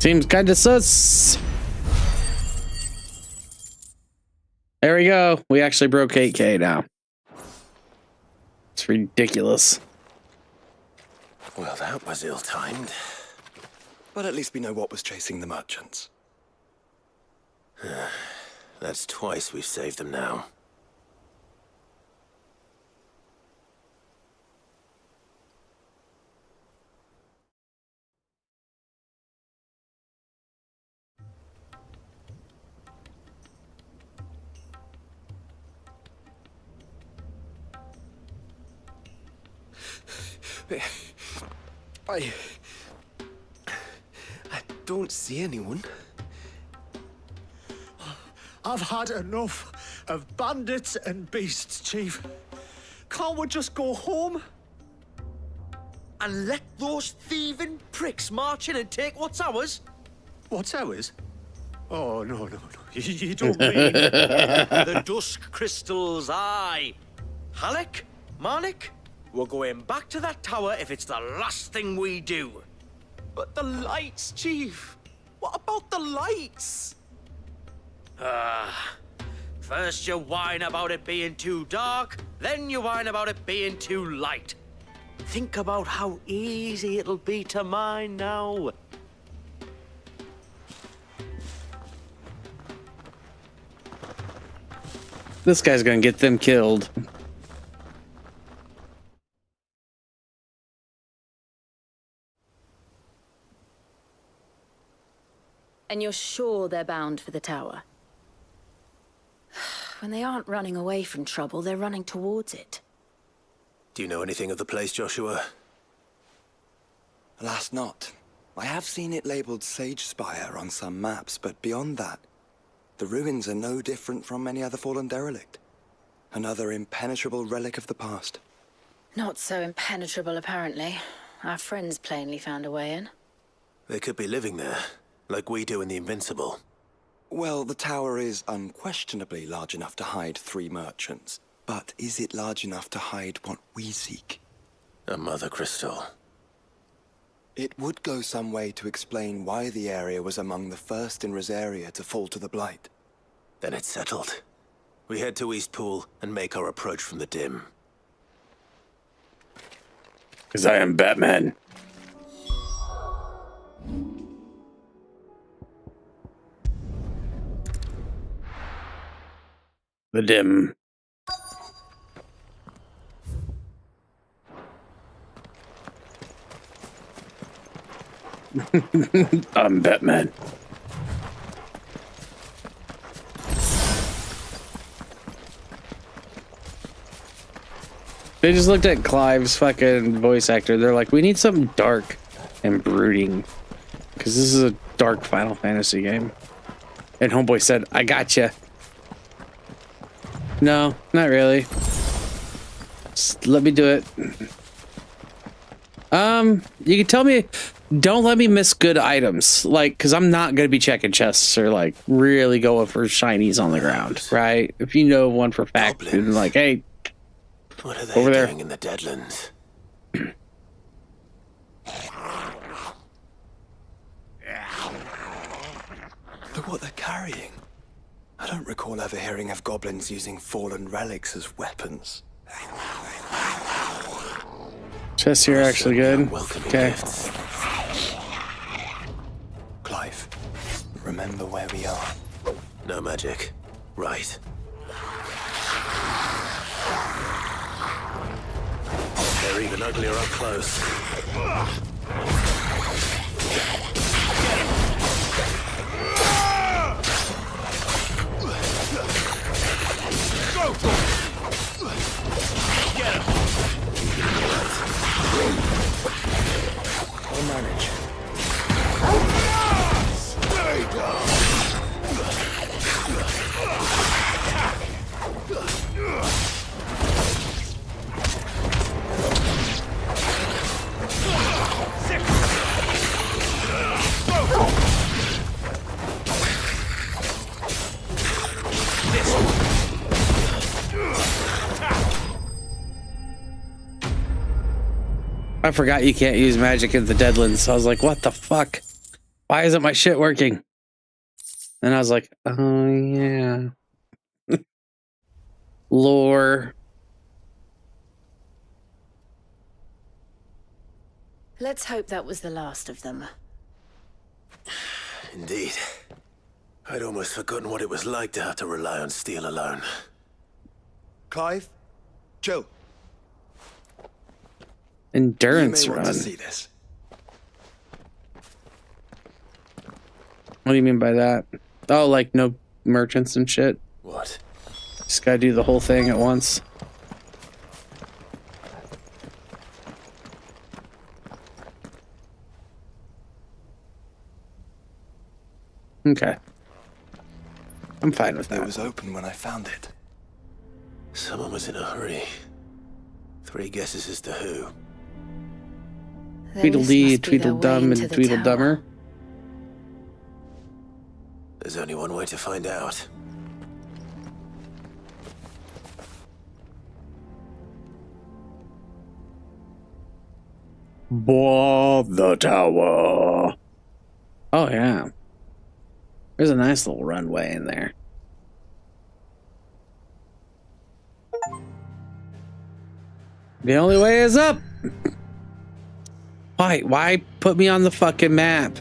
Seems kind of sus. There we go. We actually broke 8K now. It's ridiculous.
Well, that was ill-timed.
But at least we know what was chasing the merchants.
That's twice we've saved them now.
I don't see anyone.
I've had enough of bandits and beasts, Chief. Can't we just go home?
And let those thieving pricks march in and take what's ours?
What's ours? Oh, no. You don't mean...
The dusk crystals, aye. Halleck, Marnik, we're going back to that tower if it's the last thing we do.
But the lights, Chief. What about the lights?
First you whine about it being too dark, then you whine about it being too light. Think about how easy it'll be to mine now.
This guy's gonna get them killed.
And you're sure they're bound for the tower? When they aren't running away from trouble, they're running towards it.
Do you know anything of the place, Joshua?
Alas, not. I have seen it labeled Sage Spire on some maps, but beyond that, the ruins are no different from any other fallen derelict. Another impenetrable relic of the past.
Not so impenetrable, apparently. Our friends plainly found a way in.
They could be living there, like we do in the Invincible.
Well, the tower is unquestionably large enough to hide 3 merchants. But is it large enough to hide what we seek?
A mother crystal.
It would go some way to explain why the area was among the first in Rosaria to fall to the Blight.
Then it's settled. We head to Eastpool and make our approach from the dim.
'Cause I am Batman. The dim. I'm Batman. They just looked at Clive's fucking voice actor. They're like, we need something dark and brooding. Because this is a dark Final Fantasy game. And Homeboy said, I gotcha. No, not really. Just let me do it. You can tell me, don't let me miss good items. Like, because I'm not going to be checking chests or, like, really going for shinies on the ground, right? If you know one for fact, and like, hey,
what are they
over there
doing in the Deadlands?
Look what they're carrying. I don't recall ever hearing of goblins using fallen relics as weapons.
Chests here are actually good. Okay.
Clive, remember where we are.
No magic. Right. They're even uglier up close.
Get him!
I'll manage.
Stay down!
I forgot you can't use magic in the Deadlands. So I was like, what the fuck? Why isn't my shit working? And I was like, oh yeah. Lore.
Let's hope that was the last of them.
Indeed. I'd almost forgotten what it was like to have to rely on steel alone.
Clive? Joe?
Endurance
you may
run.
want to see this.
What do you mean by that? Oh, like no merchants and shit?
What?
Just gotta do the whole thing at once. Okay. I'm fine with that.
It was open when I found it.
Someone was in a hurry. 3 guesses as to who.
Tweedledee, Tweedledum, and Tweedledummer.
There's only one way to find out.
Above the tower. Oh, yeah. There's a nice little runway in there. The only way is up. Why put me on the fucking map?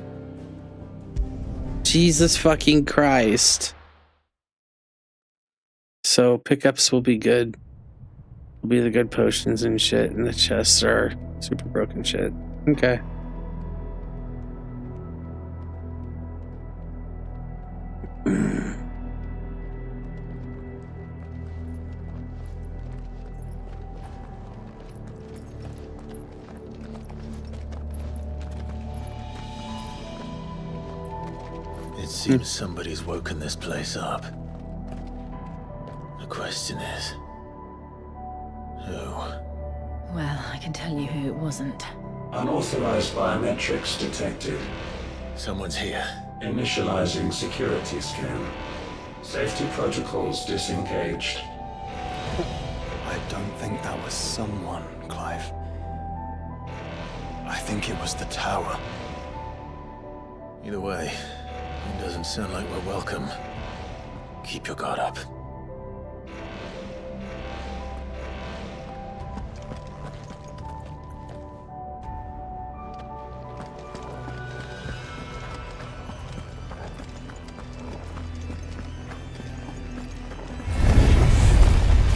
Jesus fucking Christ. So pickups will be good. Will be the good potions and shit, and the chests are super broken shit. Okay.
It seems somebody's woken this place up. The question is, who?
Well, I can tell you who it wasn't.
Unauthorized biometrics detected.
Someone's here.
Initializing security scan. Safety protocols disengaged.
I don't think that was someone, Clive. I think it was the tower.
Either way, it doesn't sound like we're welcome. Keep your guard up.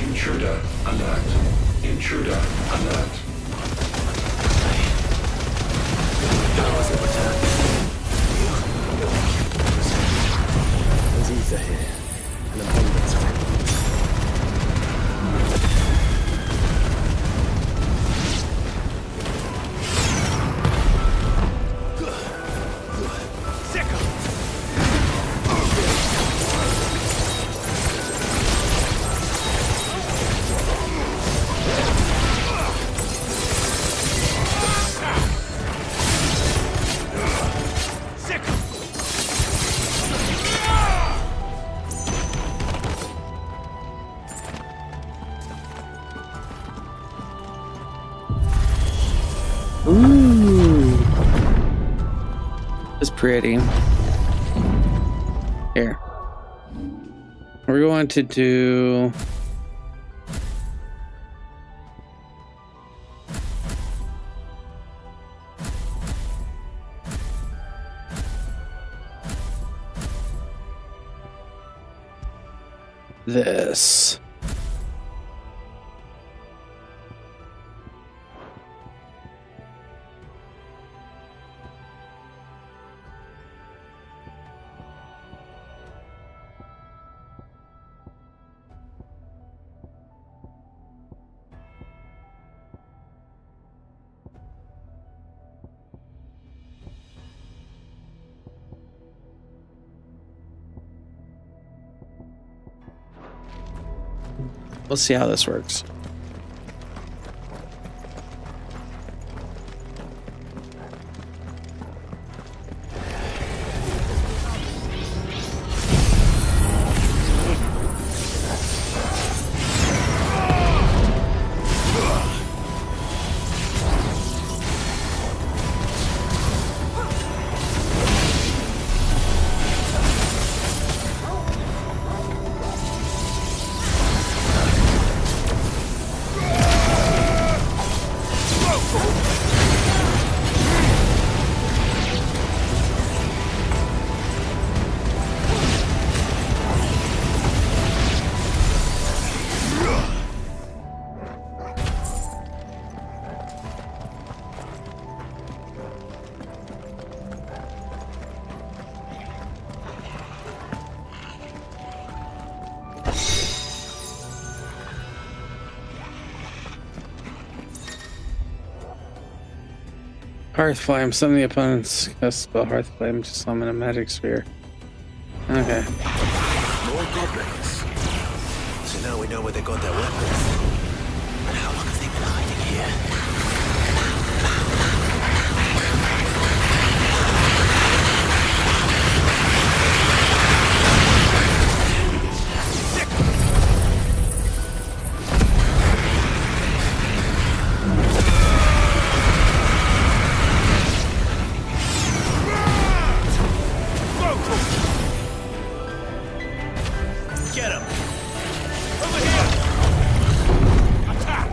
Intruder alert. Intruder alert.
There's ether here. An abundance of it.
Ooh. It's pretty. Here. We're going to do... this. We'll see how this works. Hearth flame. Some of the opponents cast spell hearth flame to summon a magic sphere. Okay.
More goblins. So now we know where they got their weapons. But how long have they been hiding here? Get him! Over here! Attack!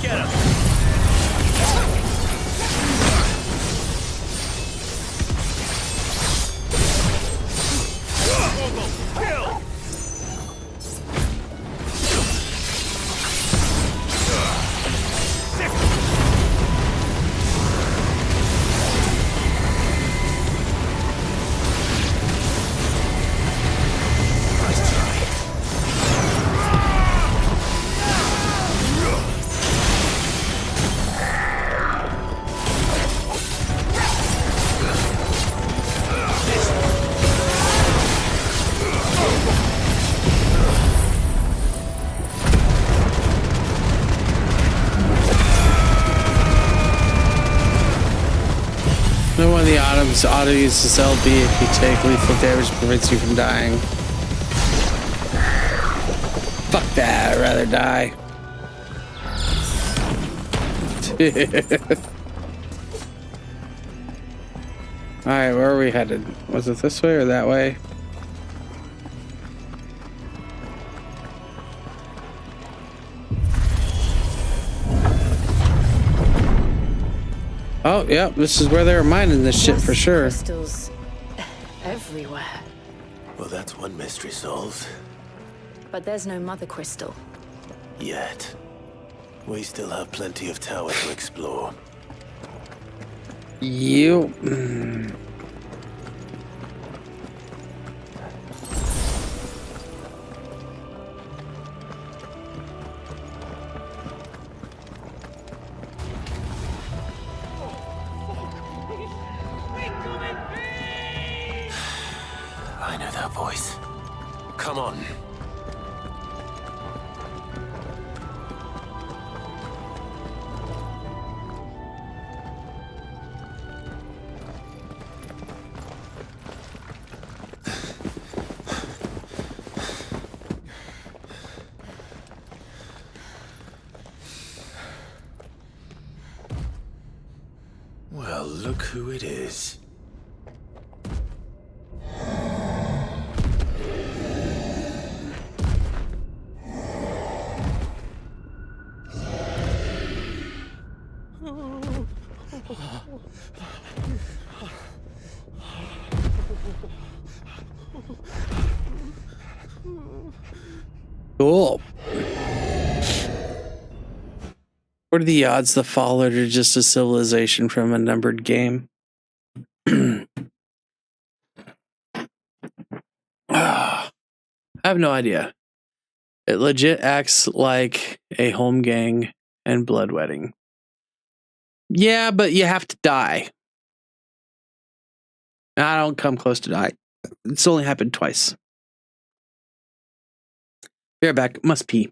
Kill!
No one of the items auto uses LB if you take lethal damage prevents you from dying. Fuck that, I'd rather die. Alright, where are we headed? Was it this way or that way? Oh, yep, this is where they were mining this shit for sure.
Crystals everywhere.
Well, that's one mystery solved.
But there's no mother crystal.
Yet. We still have plenty of tower to explore.
You.
I know that voice. Come on. Well, look who it is.
Cool. What are the odds the Fallout are just a civilization from a numbered game? I have no idea. It legit acts like a home gang and blood wedding. Yeah, but you have to die. I don't come close to die. It's only happened twice. Be right back. Must pee.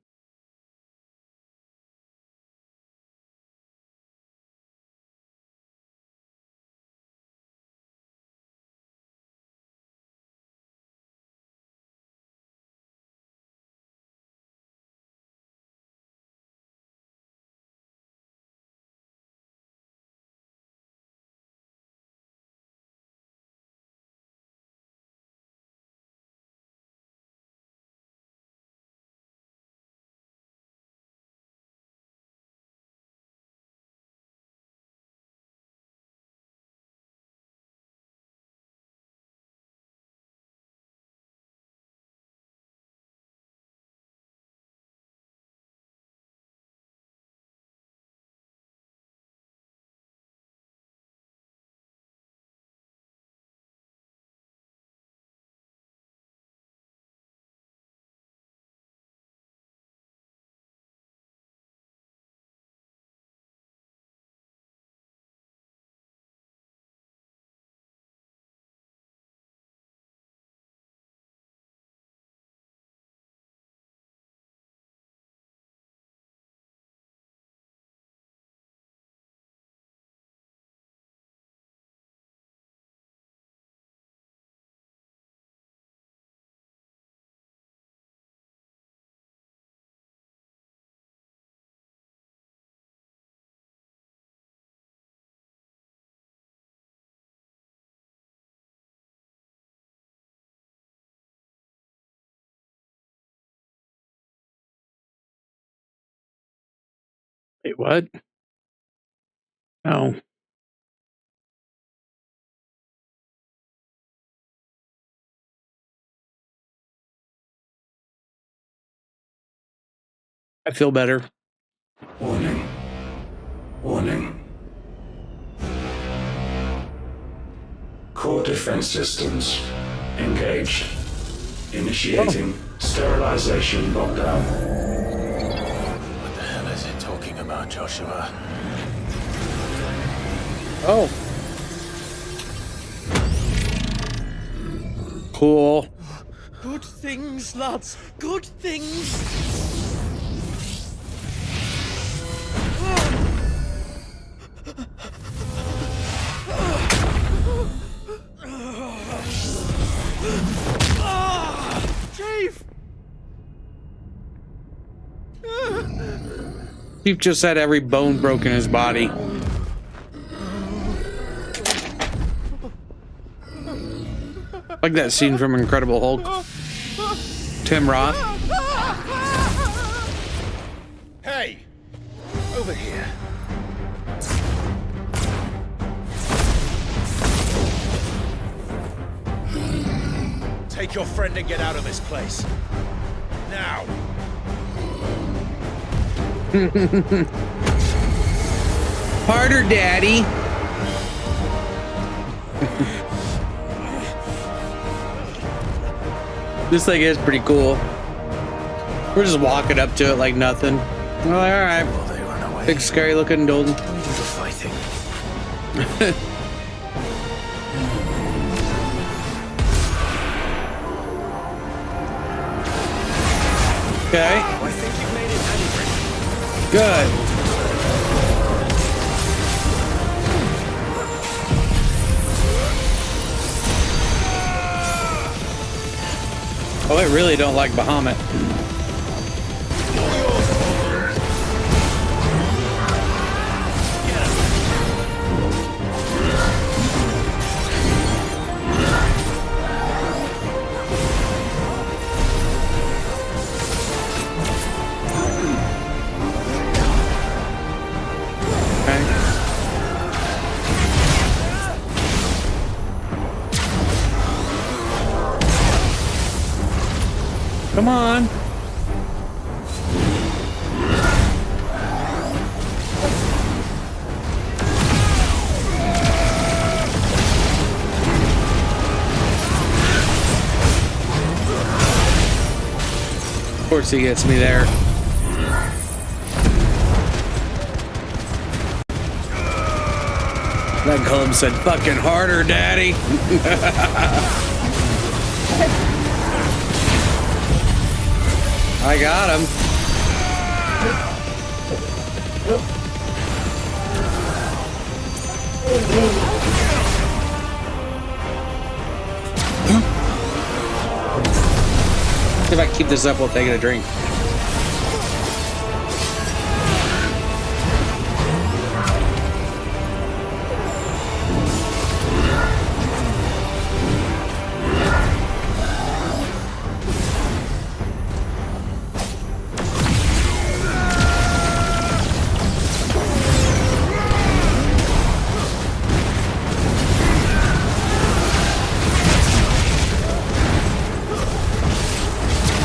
Wait, what? Oh. I feel better.
Warning. Warning. Core defense systems engaged. Initiating sterilization lockdown.
What the hell is it talking about, Joshua?
Oh. Cool.
Good things, lads. Good things. Chief!
Chief just had every bone broken in his body. Like that scene from Incredible Hulk. Tim Roth.
Hey! Over here. Take your friend and get out of this place. Now!
Harder, Daddy. This thing is pretty cool. We're just walking up to it like nothing. We're like, all right.
Well, they run away.
Big scary looking Dolden.
Do the fighting.
Okay.
I think you've made it angry.
Good. Oh, I really don't like Bahamut. Come on. Of course he gets me there. That Cullum said, fucking harder, daddy. I got him. If I keep this up, we'll take a drink.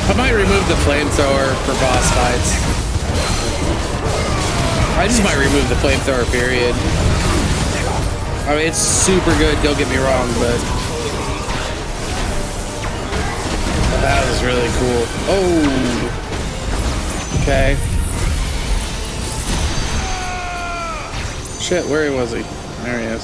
I might remove the flamethrower for boss fights. I just might remove the flamethrower, period. I mean, it's super good, don't get me wrong, but that was really cool. Oh, okay. Shit, where was he? There he is.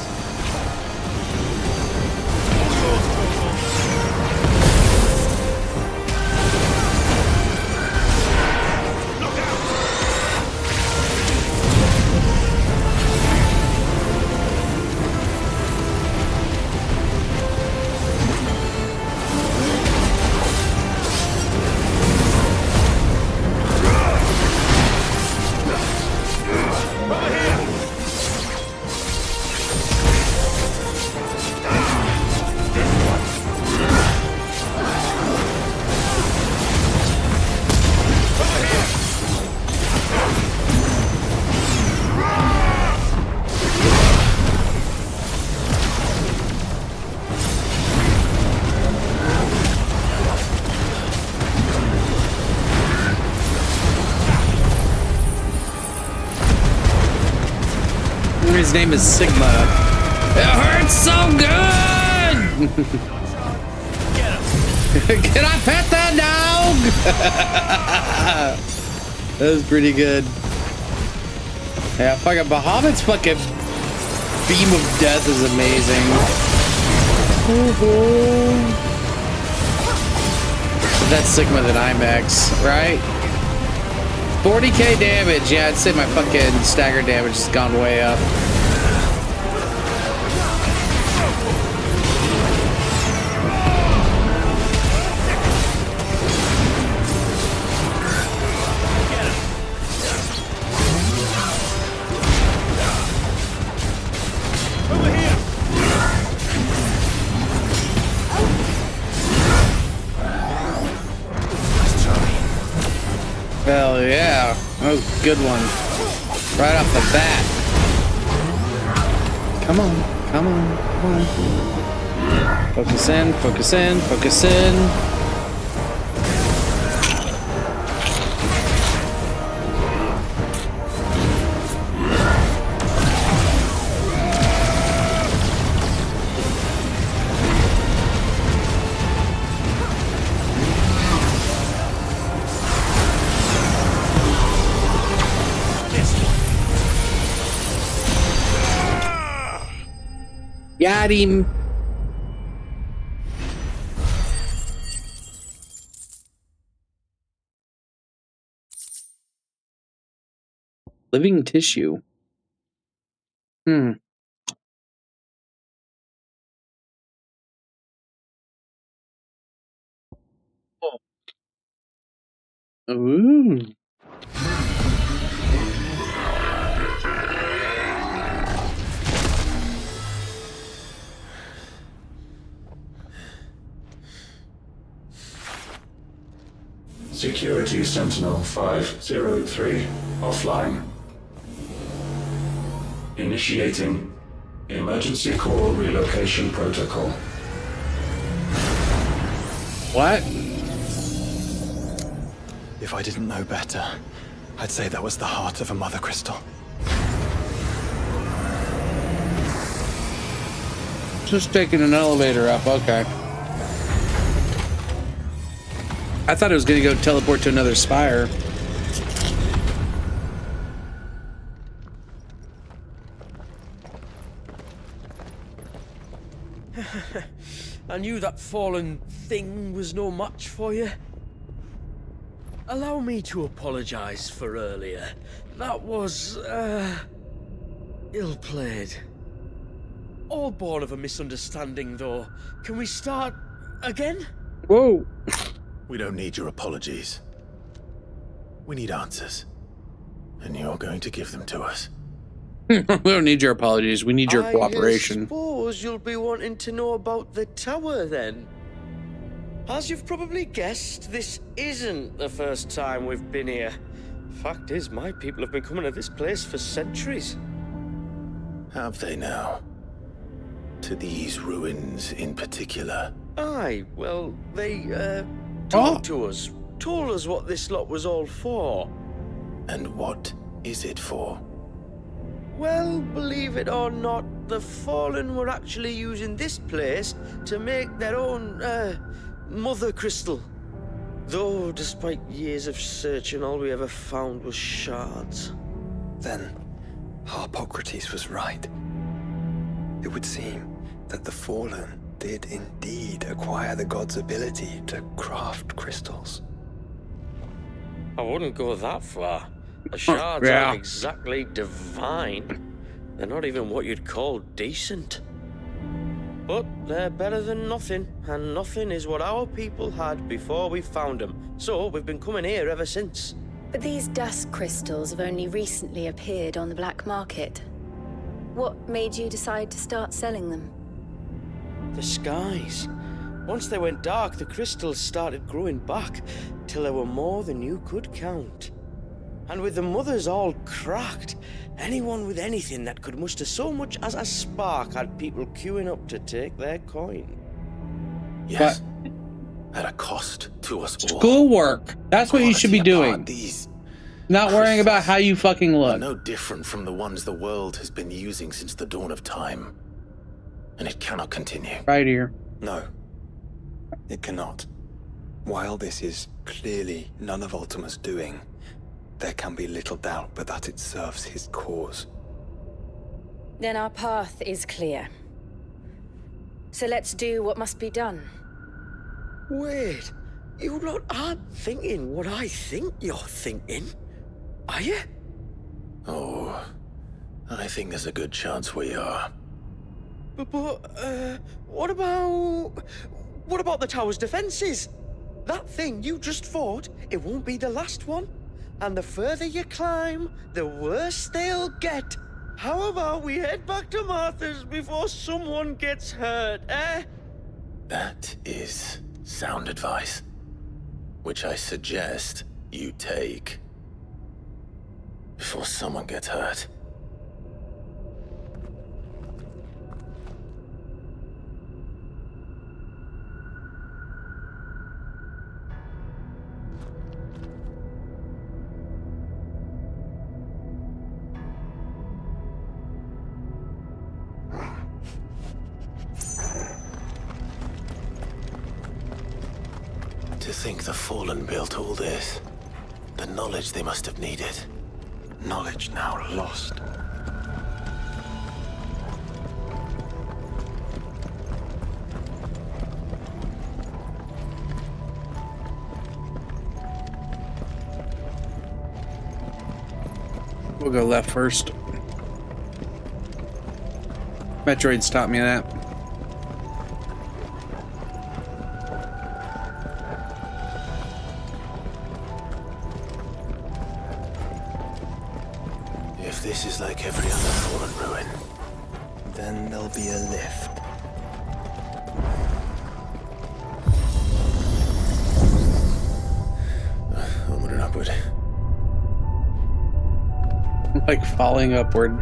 His name is Sigma. It hurts so good!
Get him!
Can I pet that dog? That was pretty good. Yeah, fucking Bahamut's fucking beam of death is amazing. That's Sigma than IMAX, right? 40k damage. Yeah, I'd say my fucking stagger damage has gone way up. Hell yeah. That was a good one. Right off the bat. Come on, come on, come on. Focus in, focus in, focus in. Got him. Living tissue. Ooh.
Security Sentinel 503 offline. Initiating emergency core relocation protocol.
What?
If I didn't know better, I'd say that was the heart of a mother crystal.
Just taking an elevator up, okay. I thought it was going to go teleport to another spire.
I knew that fallen thing was no match for you. Allow me to apologize for earlier. That was, ill-played. All born of a misunderstanding, though. Can we start again?
Whoa.
We don't need your apologies. We need answers. And you're going to give them to us.
We don't need your apologies. We need your cooperation.
I suppose you'll be wanting to know about the tower, then. As you've probably guessed, this isn't the first time we've been here. Fact is, my people have been coming to this place for centuries.
Have they now? To these ruins in particular?
Aye, well, they, talked to us. Told us what this lot was all for.
And what is it for?
Well, believe it or not, the Fallen were actually using this place to make their own, mother crystal. Though, despite years of searching, all we ever found was shards.
Then, Harpocrates was right. It would seem that the Fallen did indeed acquire the god's ability to craft crystals.
I wouldn't go that far. The shards aren't exactly divine. They're not even what you'd call decent. But they're better than nothing, and nothing is what our people had before we found them. So we've been coming here ever since.
But these dust crystals have only recently appeared on the black market. What made you decide to start selling them?
The skies. Once they went dark, the crystals started growing back, till there were more than you could count. And with the mothers all cracked, anyone with anything that could muster so much as a spark had people queuing up to take their coin.
Yes. At a cost to us all.
Schoolwork. That's what you should be doing. Not worrying about how you fucking look.
Are no different from the ones the world has been using since the dawn of time. And it cannot continue.
Right here.
No. It cannot. While this is clearly none of Ultima's doing, there can be little doubt but that it serves his cause.
Then our path is clear. So let's do what must be done.
Wait, you lot aren't thinking what I think you're thinking, are you?
Oh, I think there's a good chance we are.
But, what about the tower's defenses? That thing you just fought, it won't be the last one. And the further you climb, the worse they'll get. How about we head back to Martha's before someone gets hurt, eh?
That is sound advice, which I suggest you take before someone gets hurt. To think the Fallen built all this. The knowledge they must have needed.
Knowledge now lost.
We'll go left first. Metroid stopped me in that.
If this is like every other Fallen ruin,
then there'll be a lift.
onward and upward.
Like falling upward.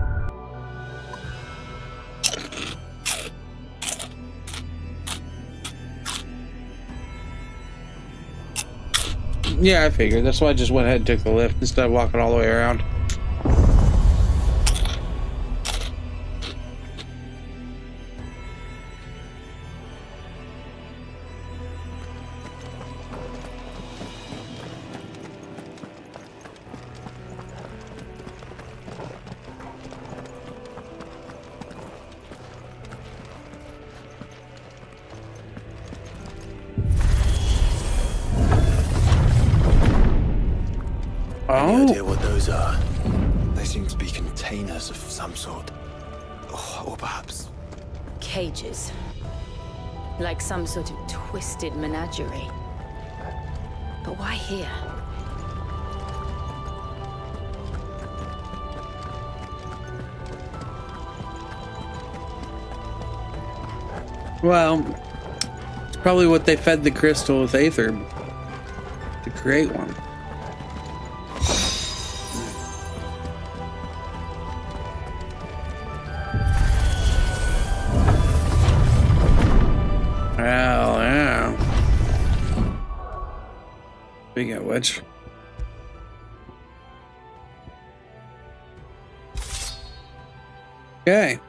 Yeah, I figured. That's why I just went ahead and took the lift instead of walking all the way around.
Any idea what those are? They seem to be containers of some sort. Or perhaps...
Cages. Like some sort of twisted menagerie. But why here?
Well, it's probably what they fed the crystal with aether to create one. Well, yeah. Speaking of which. Okay.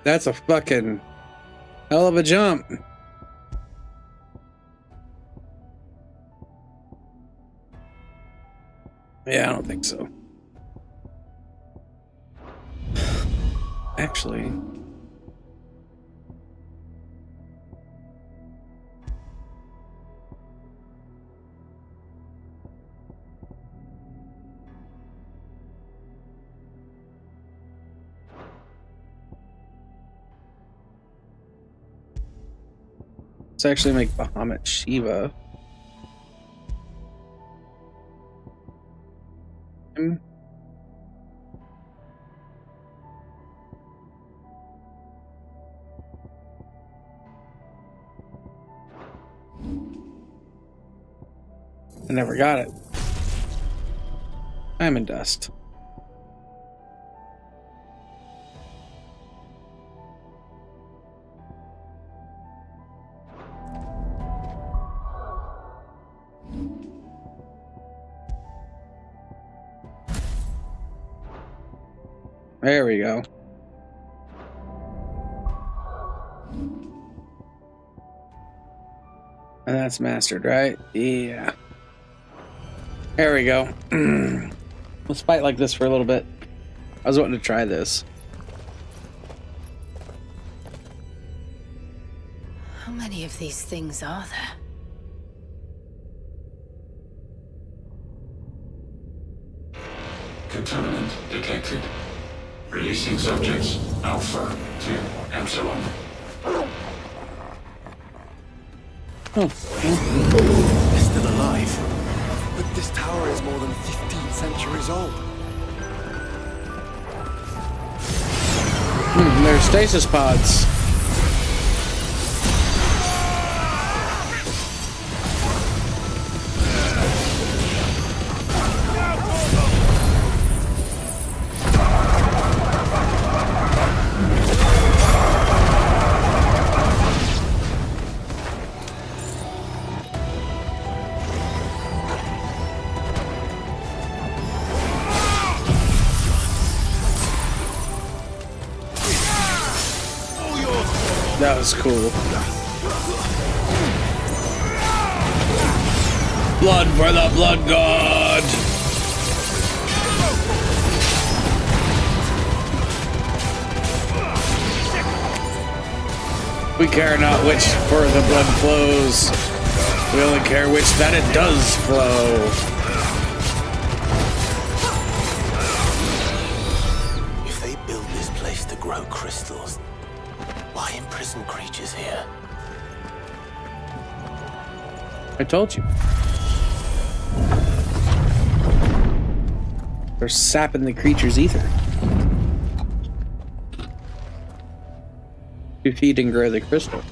That's a fucking hell of a jump. Yeah, I don't think so. Actually. Let's actually make Bahamut Shiva. I never got it. Diamond dust. There we go. And that's mastered, right? Yeah. There we go. Let's fight like this for a little bit. I was wanting to try this.
How many of these things are there?
Contaminant detected. Releasing subjects Alpha to Epsilon.
They're still alive. But this tower is more than 15 centuries old.
They're stasis pods. That was cool. Blood for the blood god! We care not which for the blood flows. We only care which that it does flow.
If they build this place to grow crystals, why imprison creatures here?
I told you. They're sapping the creature's ether to feed and grow the crystal.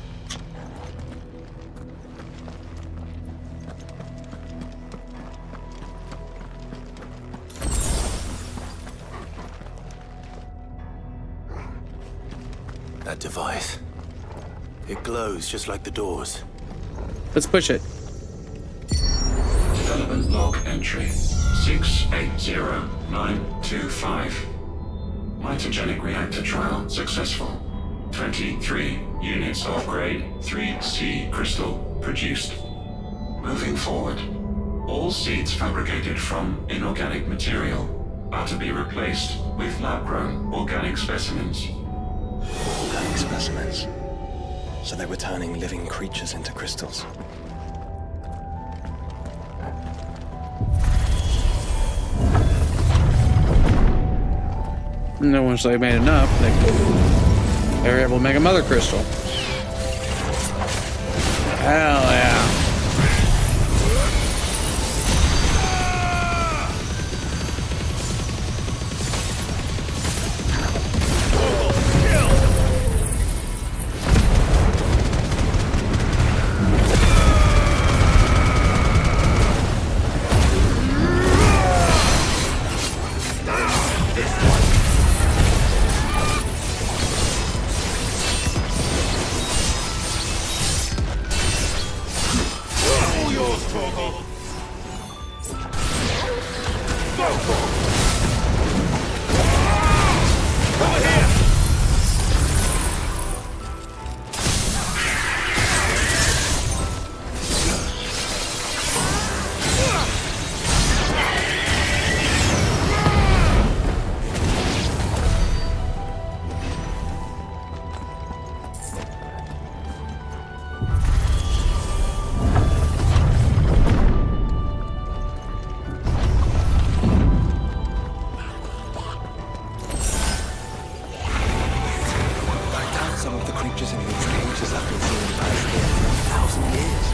That device. It glows just like the doors.
Let's push it.
Development log entry 680925. Mitogenic reactor trial successful. 23 units of grade 3C crystal produced. Moving forward, all seeds fabricated from inorganic material are to be replaced with lab-grown organic specimens.
Organic specimens. So they were turning living creatures into crystals.
And then once they made enough, they were able to make a mother crystal. Hell yeah.
Some of the creatures in these cages have been seen to pass here for 1,000 years.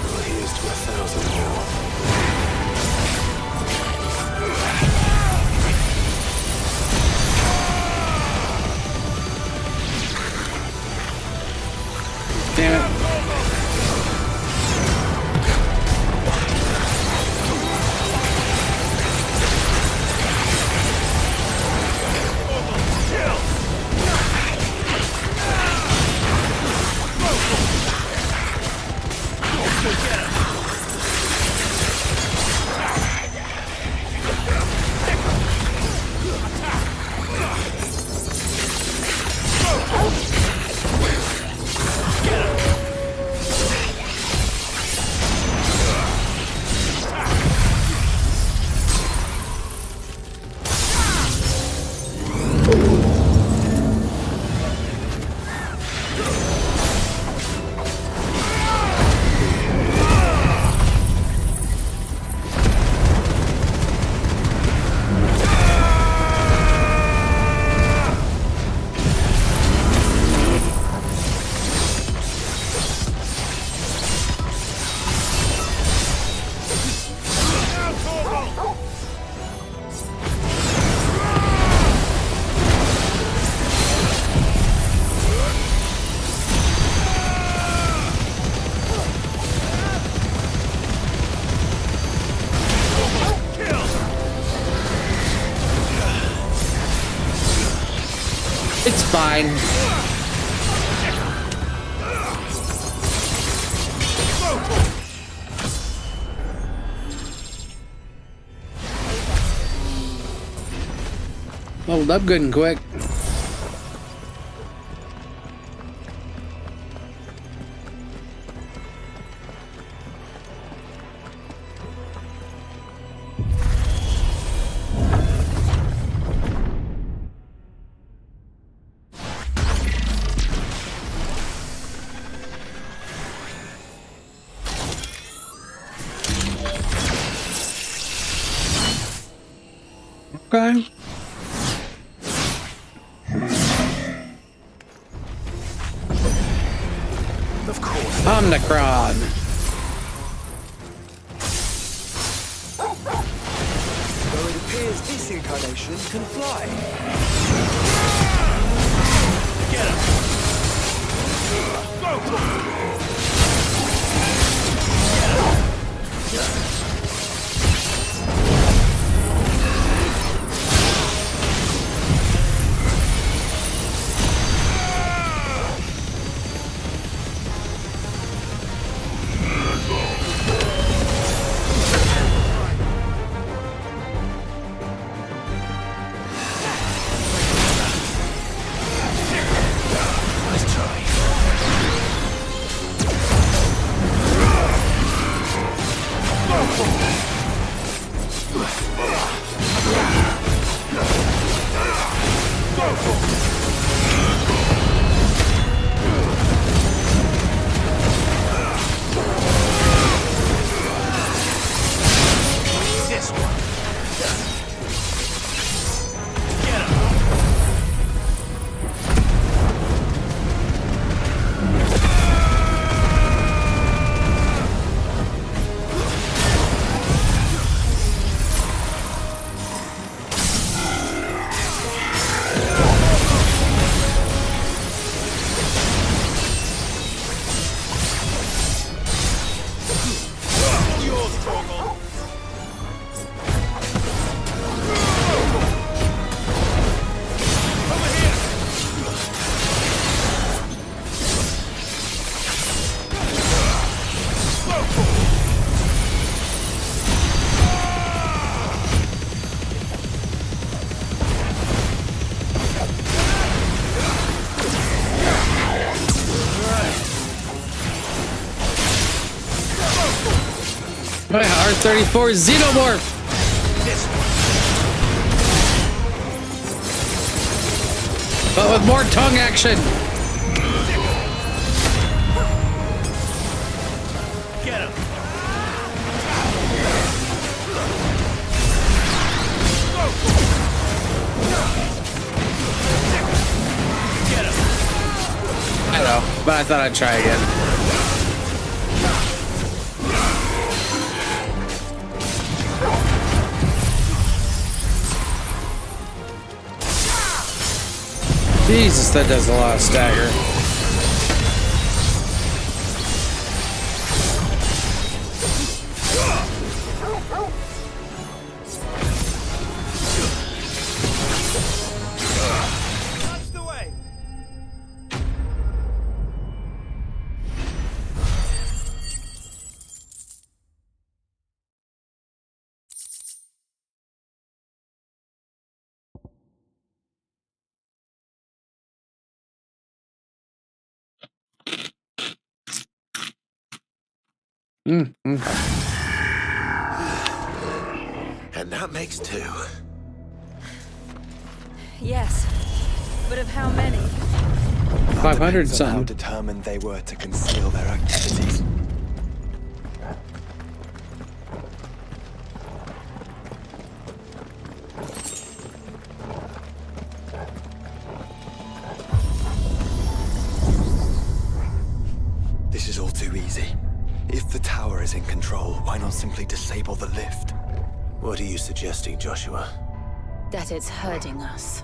Well, here's to 1,000 more.
Damn it. It's fine. Leveled up good and quick. Okay.
Of course.
Omnicron.
Though it appears this incarnation can fly. Get him! Go for it!
R34 Xenomorph! But with more tongue action!
Get him! Get him!
I know, but I thought I'd try again. Jesus, that does a lot of stagger.
That's the way!
And that makes 2.
Yes, but of how many?
500
Depends on how
something.
determined they were to conceal their activities. This is all too easy. If the tower is in control, why not simply disable the lift?
What are you suggesting, Joshua?
That it's hurting us.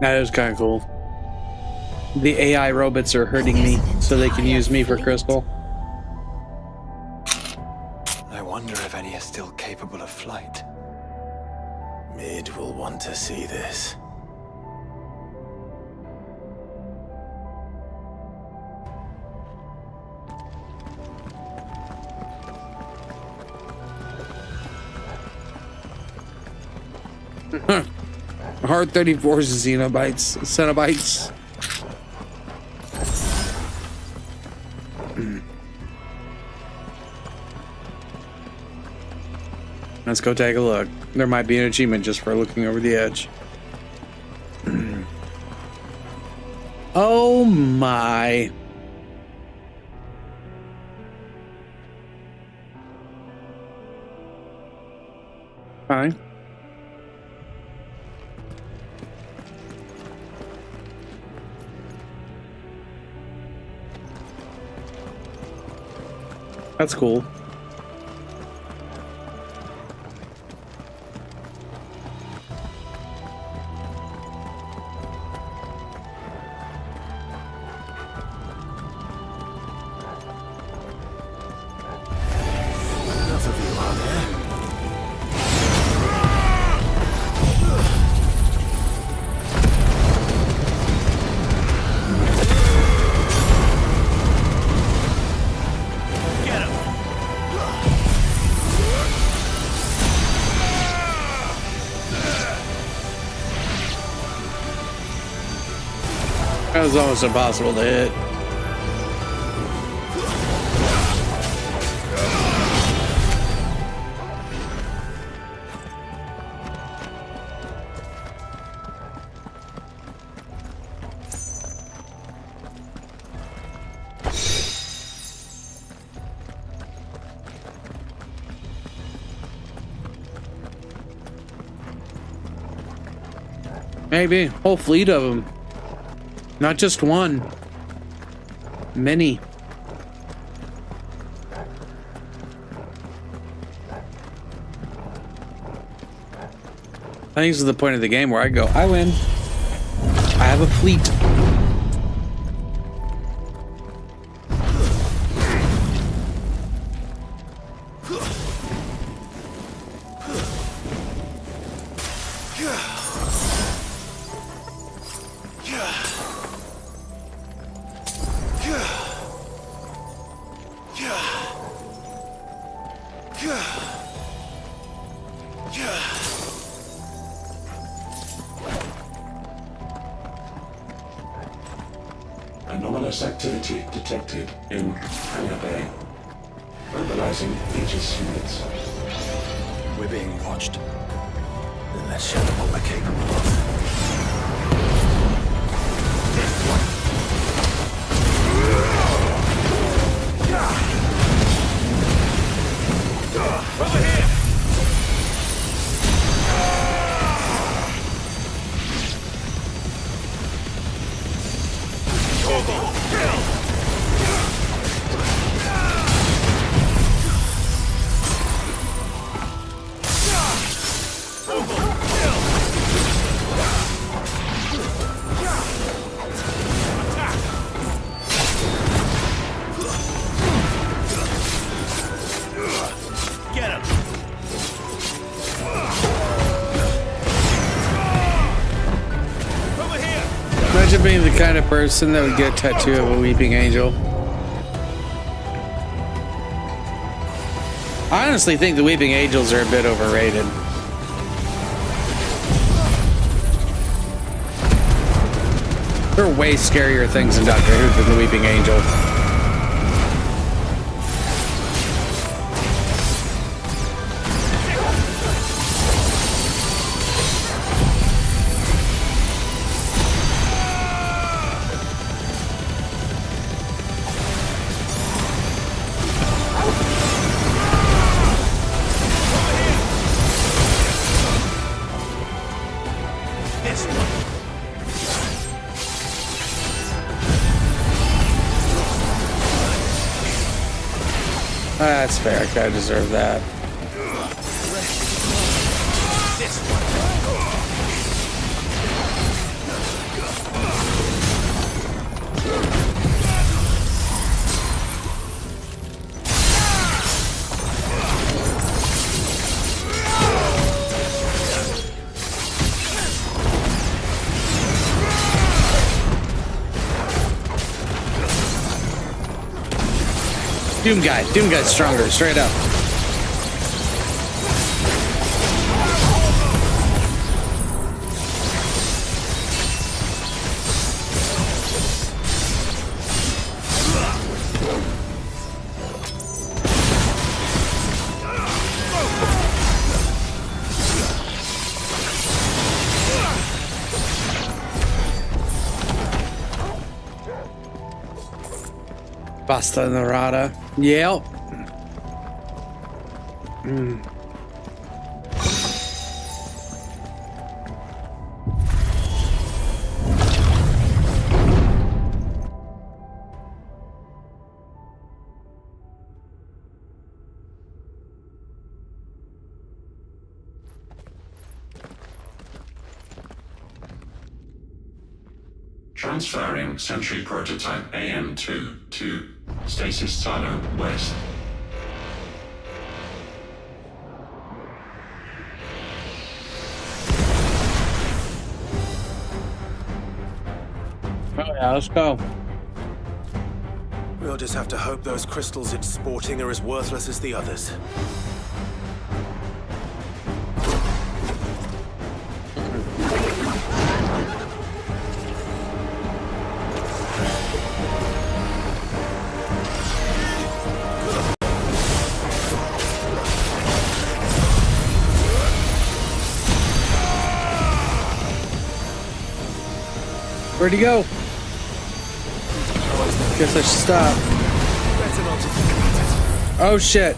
That is kind of cool. The AI robots are hurting me so they can use me for Crystal.
I wonder if any are still capable of flight.
Mid will want to see this.
R34 Cenobites. Let's go take a look. There might be an achievement just for looking over the edge. Oh my. Fine. That's cool.
Enough of you, are there?
Get him!
That was almost impossible to hit. Maybe. Whole fleet of them. Not just one. Many. I think this is the point of the game where I go, I win. I have a fleet.
anomalous activity detected in Hangar Bay. Mobilizing Aegis units.
We're being watched.
Then let's show them what we're capable of.
Over here!
Imagine being the kind of person that would get a tattoo of a weeping angel. I honestly think the weeping angels are a bit overrated. There are way scarier things in Doctor Who than the weeping angel. That's fair. I kinda deserve that. Doom guy's stronger, straight up. Basta Narada. Yep.
Transferring Sentry Prototype AM2 to Stasis Silo West.
Oh yeah, let's go.
We'll just have to hope those crystals it's sporting are as worthless as the others.
Where'd he go? Guess I should stop. Oh shit.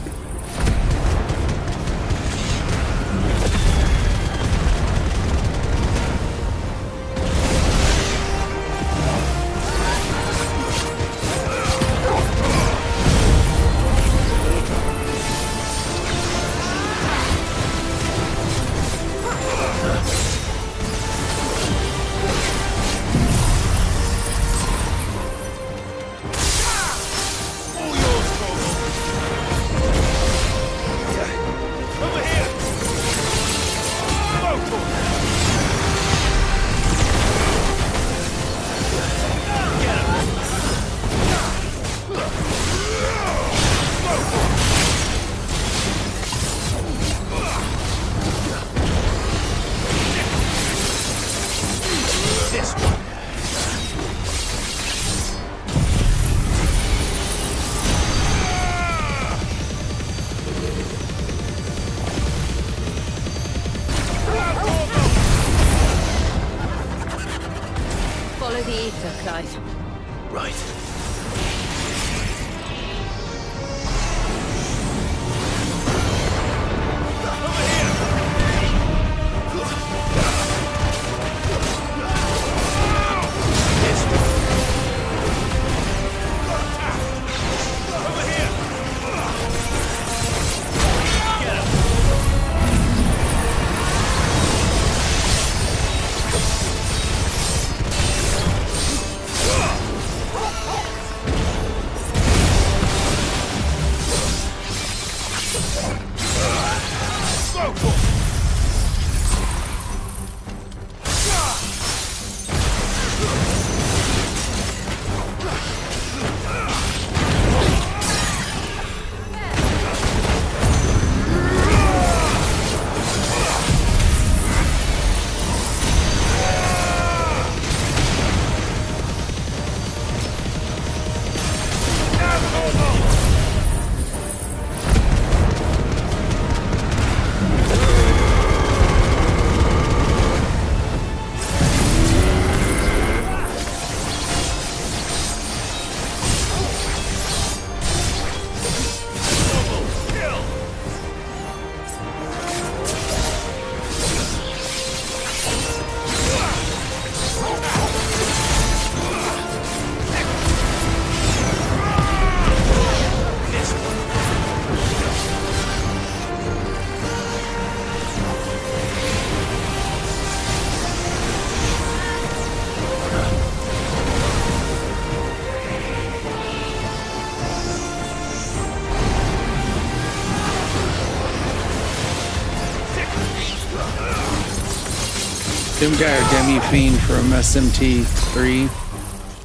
Doomguy or Demi Fiend from SMT3.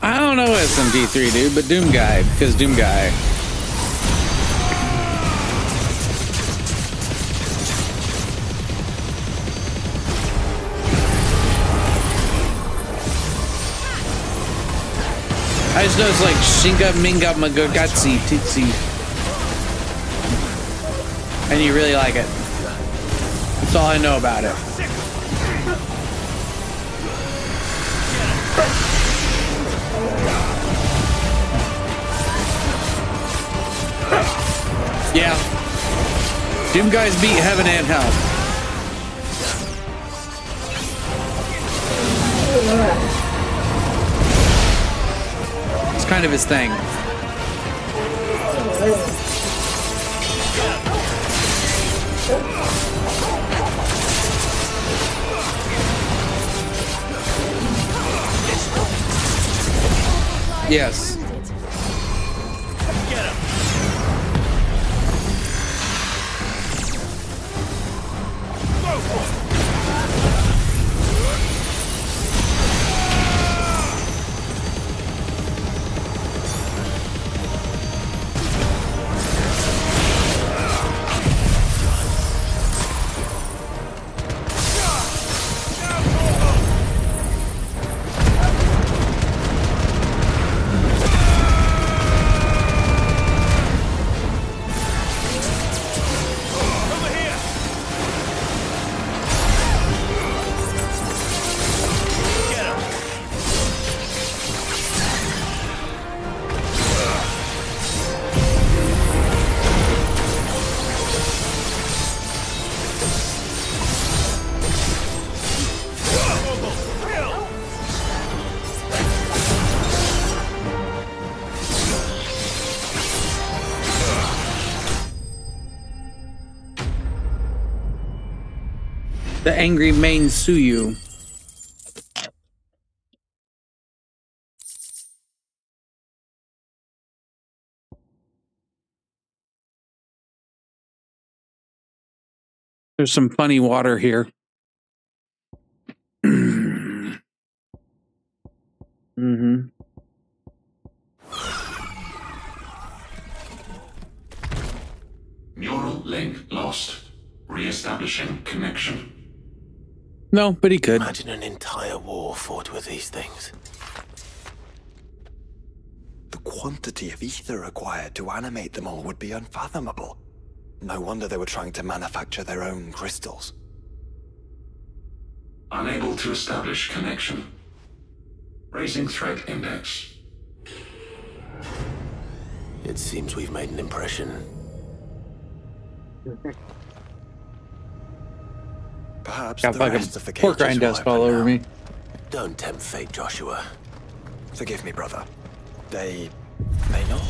I don't know SMT3, dude, but Doomguy, because Doomguy. I just know it's like Shinga Minga Magagatsi Titsi. And you really like it. That's all I know about it. Yeah. Doom guys beat heaven and hell. It's kind of his thing. Yes. The angry main Suyu. There's some funny water here. Mm-hmm.
Neural link lost. Re-establishing connection.
No, but he could.
Imagine an entire war fought with these things.
The quantity of ether required to animate them all would be unfathomable. No wonder they were trying to manufacture their own crystals.
Unable to establish connection. Raising threat index.
It seems we've made an impression.
Perhaps
Got
the
fucking
rest of the
pork
cages
rind dust
will
all
open
over
now.
me.
Don't tempt fate, Joshua.
Forgive me, brother. They may not.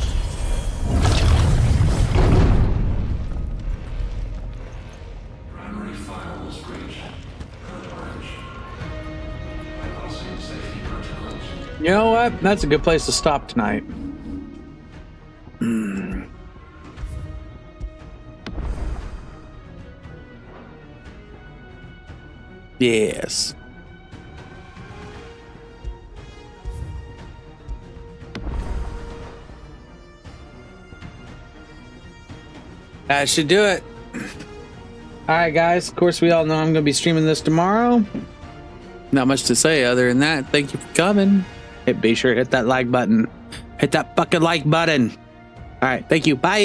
Primary firewalls breached. Code orange. Bypassing safety protocols.
You know what? That's a good place to stop tonight. Yes. That should do it. All right, guys. Of course, we all know I'm going to be streaming this tomorrow. Not much to say other than that. Thank you for coming. Be sure to hit that like button. Hit that fucking like button. All right. Thank you. Bye.